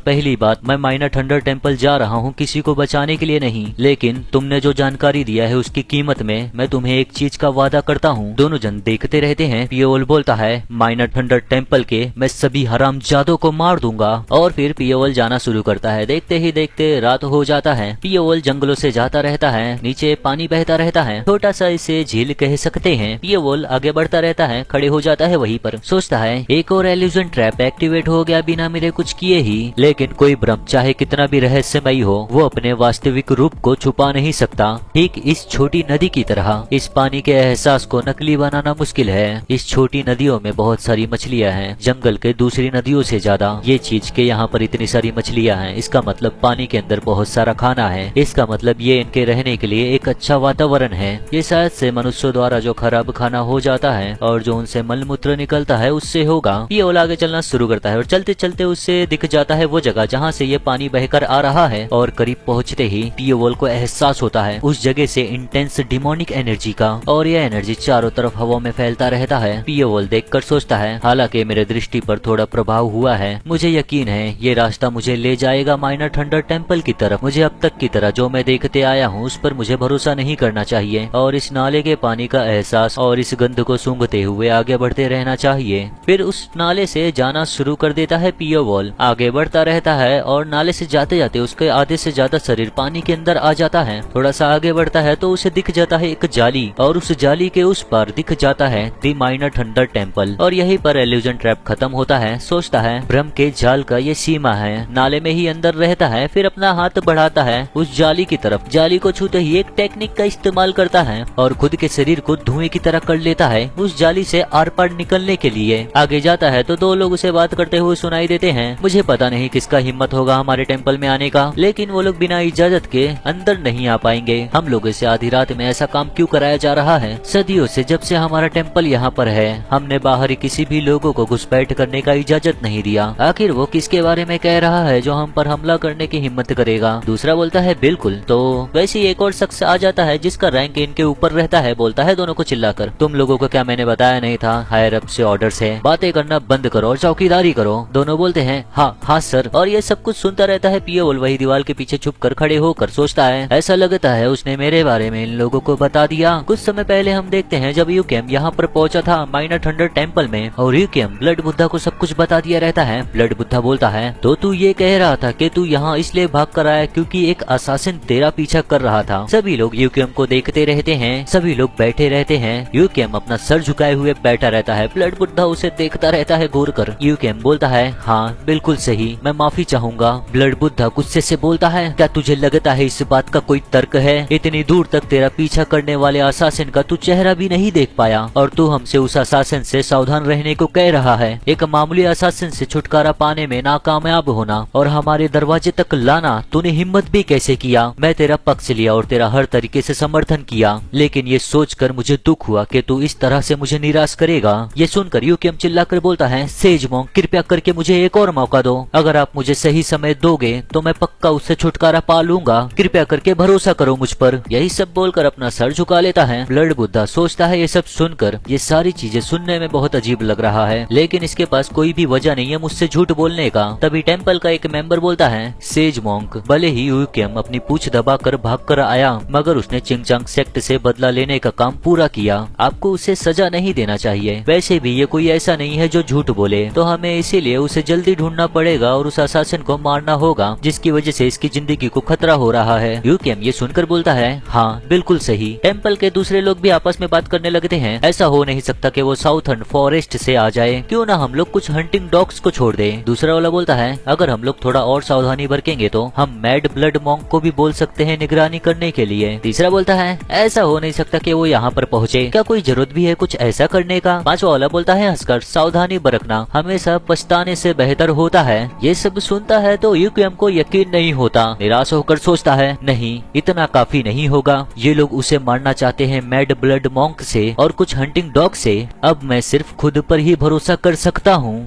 [SPEAKER 1] पहली बात मैं माइनर थंडर टेम्पल जा रहा हूँ किसी को बचाने के लिए नहीं, लेकिन तुमने जो जानकारी दिया है उसकी कीमत में मैं तुम्हें एक चीज का वादा करता हूँ। दोनों जन देखते रहते हैं। पियोल बोलता है माइनर थंडर टेम्पल के मैं सभी हरामजादों को मार दूंगा। और फिर पियोल जाना शुरू करता है। देखते ही देखते रात हो जाता है। पियोल जंगलों से जाता रहता है, नीचे पानी बहता रहता है, छोटा सा इसे झील कह सकते हैं। पियोल आगे बढ़ता रहता है। खड़े हो जाते जाता है वहीं पर। सोचता है एक और इल्यूजन ट्रैप एक्टिवेट हो गया बिना मेरे कुछ किए ही। लेकिन कोई भ्रम चाहे कितना भी रहस्यमयी हो, वो अपने वास्तविक रूप को छुपा नहीं सकता। ठीक इस छोटी नदी की तरह इस पानी के एहसास को नकली बनाना मुश्किल है। इस छोटी नदियों में बहुत सारी मछलियां हैं, जंगल के दूसरी नदियों से ज्यादा। ये चीज के यहाँ पर इतनी सारी मछलियां हैं, इसका मतलब पानी के अंदर बहुत सारा खाना है। इसका मतलब ये इनके रहने के लिए एक अच्छा वातावरण है। ये शायद से मनुष्यों द्वारा जो खराब खाना हो जाता है और जो उनसे मलमूत्र निकलता है उससे होगा। पियोल आगे चलना शुरू करता है और चलते चलते उससे दिख जाता है वो जगह जहाँ से ये पानी बहकर आ रहा है। और करीब पहुँचते ही पियोल को एहसास होता है उस जगह से इंटेंस डिमोनिक एनर्जी का, और यह एनर्जी चारों तरफ हवा में फैलता रहता है। पियोल देखकर सोचता है हालांकि मेरे दृष्टि पर थोड़ा प्रभाव हुआ है, मुझे यकीन है ये रास्ता मुझे ले जाएगा माइनर थंडर टेम्पल की तरफ। मुझे अब तक की तरह जो मैं देखते आया हूँ उस पर मुझे भरोसा नहीं करना चाहिए और इस नाले के पानी का एहसास और इस गंध को सूंघते हुए आगे बढ़ते रहना चाहिए। फिर उस नाले से जाना शुरू कर देता है पियोल। आगे बढ़ता रहता है और नाले से जाते जाते उसके आधे से ज्यादा शरीर पानी के अंदर आ जाता है। थोड़ा सा आगे बढ़ता है तो उसे दिख जाता है एक जाली, और उस जाली के उस पार दिख जाता है द माइनर थंडर टेम्पल। और यहीं पर इल्यूजन ट्रैप खत्म होता है। सोचता है भ्रम के जाल का ये सीमा है, नाले में ही अंदर रहता है। फिर अपना हाथ बढ़ाता है उस जाली की तरफ। जाली को छूते ही एक टेक्निक का इस्तेमाल करता है और खुद के शरीर को धुएं की तरह कर लेता है उस जाली से आर पार निकलने के लिए। आगे जाता है तो दो लोग उसे बात करते हुए सुनाई देते हैं। मुझे पता नहीं किसका हिम्मत होगा हमारे टेम्पल में आने का, लेकिन वो लोग बिना इजाजत के अंदर नहीं आ पाएंगे। हम लोगों से आधी रात में ऐसा काम क्यों कराया जा रहा है? सदियों से जब से हमारा टेम्पल यहाँ पर है, हमने बाहरी किसी भी लोगों को घुसपैठ करने का इजाजत नहीं दिया। आखिर वो किसके बारे में कह रहा है जो हम पर हमला करने की हिम्मत करेगा? दूसरा बोलता है बिल्कुल। तो वैसे ही एक और शख्स आ जाता है जिसका रैंक इनके ऊपर रहता है। बोलता है दोनों को चिल्लाकर, तुम लोगों को क्या मैंने बताया नहीं था हायर अप से ऑर्डर्स है, बातें करना बंद करो और चौकीदारी करो। दोनों बोलते हैं हाँ सर। और ये सब कुछ सुनता रहता है पियोल वही दीवार के पीछे छुप कर खड़े होकर। सोचता है ऐसा लगता है उसने मेरे बारे में इन लोगों को बता दिया। कुछ समय पहले हम देखते हैं जब यूकेम यहाँ पर पहुंचा था माइनर थंडर टेम्पल में, और यूकेम ब्लड बुद्धा को सब कुछ बता दिया रहता है। ब्लड बुद्धा बोलता है तो तू ये कह रहा था कि तू यहाँ इसलिए भाग कर आया क्योंकि एक असासिन तेरा पीछा कर रहा था। सभी लोग यूकेम को देखते रहते हैं, सभी लोग बैठे रहते हैं। यूकेम अपना सर झुकाए हुए बैठा रहता है। ब्लड बुद्धा उसे देखता रहता है घूर कर। यूकेम बोलता है हाँ बिल्कुल सही, मैं माफी चाहूंगा। ब्लड बुद्धा गुस्से से बोलता है क्या तुझे लगता है इस बात का कोई तर्क है? इतनी दूर तक तेरा पीछा करने वाले असासिन का तू चेहरा भी नहीं देख पाया और तू हमसे उस असासिन से सावधान रहने को कह रहा है। एक मामूली असासिन से छुटकारा पाने में नाकामयाब होना और हमारे दरवाजे तक लाना, तूने हिम्मत भी कैसे किया? मैं तेरा पक्ष लिया और तेरा हर तरीके से समर्थन किया, लेकिन ये सोचकर मुझे दुख हुआ कि तू इस तरह से मुझे निराश करेगा। ये सुनकर यूकेम चिल्लाकर बोलता है सेज मोंग कृपया करके मुझे एक और मौका दो। अगर आप मुझे सही समय दोगे तो मैं पक्का उससे छुटकारा पा लूंगा। कृपया करके भरोसा करो मुझ पर। यही सब बोलकर अपना सर झुका लेता है। ब्लड बुद्धा सोचता है ये सब सुनकर ये सारी चीजें सुनने में बहुत अजीब लग रहा है, लेकिन इसके पास कोई भी वजह नहीं है मुझसे झूठ बोलने का। तभी टेम्पल का एक मेंबर बोलता है सेज मोंग भले ही यूकेम अपनी पूछ दबाकर भागकर आया, मगर उसने चिंगचांग सेक्ट से बदला लेने का काम पूरा किया। आपको उसे सजा नहीं देना चाहिए। वैसे भी ये कोई ऐसा नहीं है जो झूठ बोले, तो हमें इसीलिए उसे जल्दी ढूंढना पड़ेगा और उस असासिन को मारना होगा जिसकी वजह से इसकी जिंदगी को खतरा हो रहा है। यूकेम ये सुनकर बोलता है हाँ बिल्कुल सही। टेम्पल के दूसरे लोग भी आपस में बात करने लगते हैं। ऐसा हो नहीं सकता कि वो साउथर्न फॉरेस्ट से आ जाए, क्यों ना हम लोग कुछ हंटिंग डॉग्स को छोड़ दें। दूसरा वाला बोलता है अगर हम लोग थोड़ा और सावधानी बरतेंगे तो हम मैड ब्लड मॉन्क को भी बोल सकते हैं निगरानी करने के लिए। तीसरा बोलता है ऐसा हो नहीं सकता कि वो यहाँ पर पहुँचे, क्या कोई जरूरत भी है कुछ ऐसा करने का? पांचवा वाला बोलता है हंसकर सावधानी बरतना हमेशा पछताने से बेहतर होता है। ये सब सुनता है तो यूकेम को यकीन नहीं होता। निराश होकर सोचता है नहीं इतना काफी नहीं होगा, ये लोग उसे मारना चाहते हैं मैड ब्लड मॉन्क से और कुछ हंटिंग डॉग से। अब मैं सिर्फ खुद पर ही भरोसा कर सकता हूँ।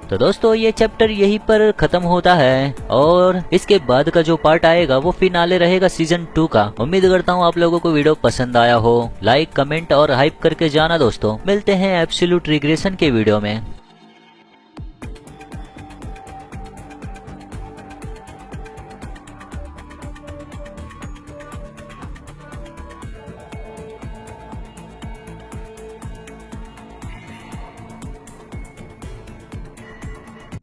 [SPEAKER 1] तो दोस्तों ये चैप्टर यहीं पर खत्म होता है और इसके बाद का जो पार्ट आएगा वो फिनाले रहेगा सीजन 2 का। उम्मीद करता हूँ आप लोगों को वीडियो पसंद आया हो। लाइक कमेंट और हाइप करके जाना दोस्तों। मिलते हैं एब्सोल्यूट रिग्रेशन के वीडियो में।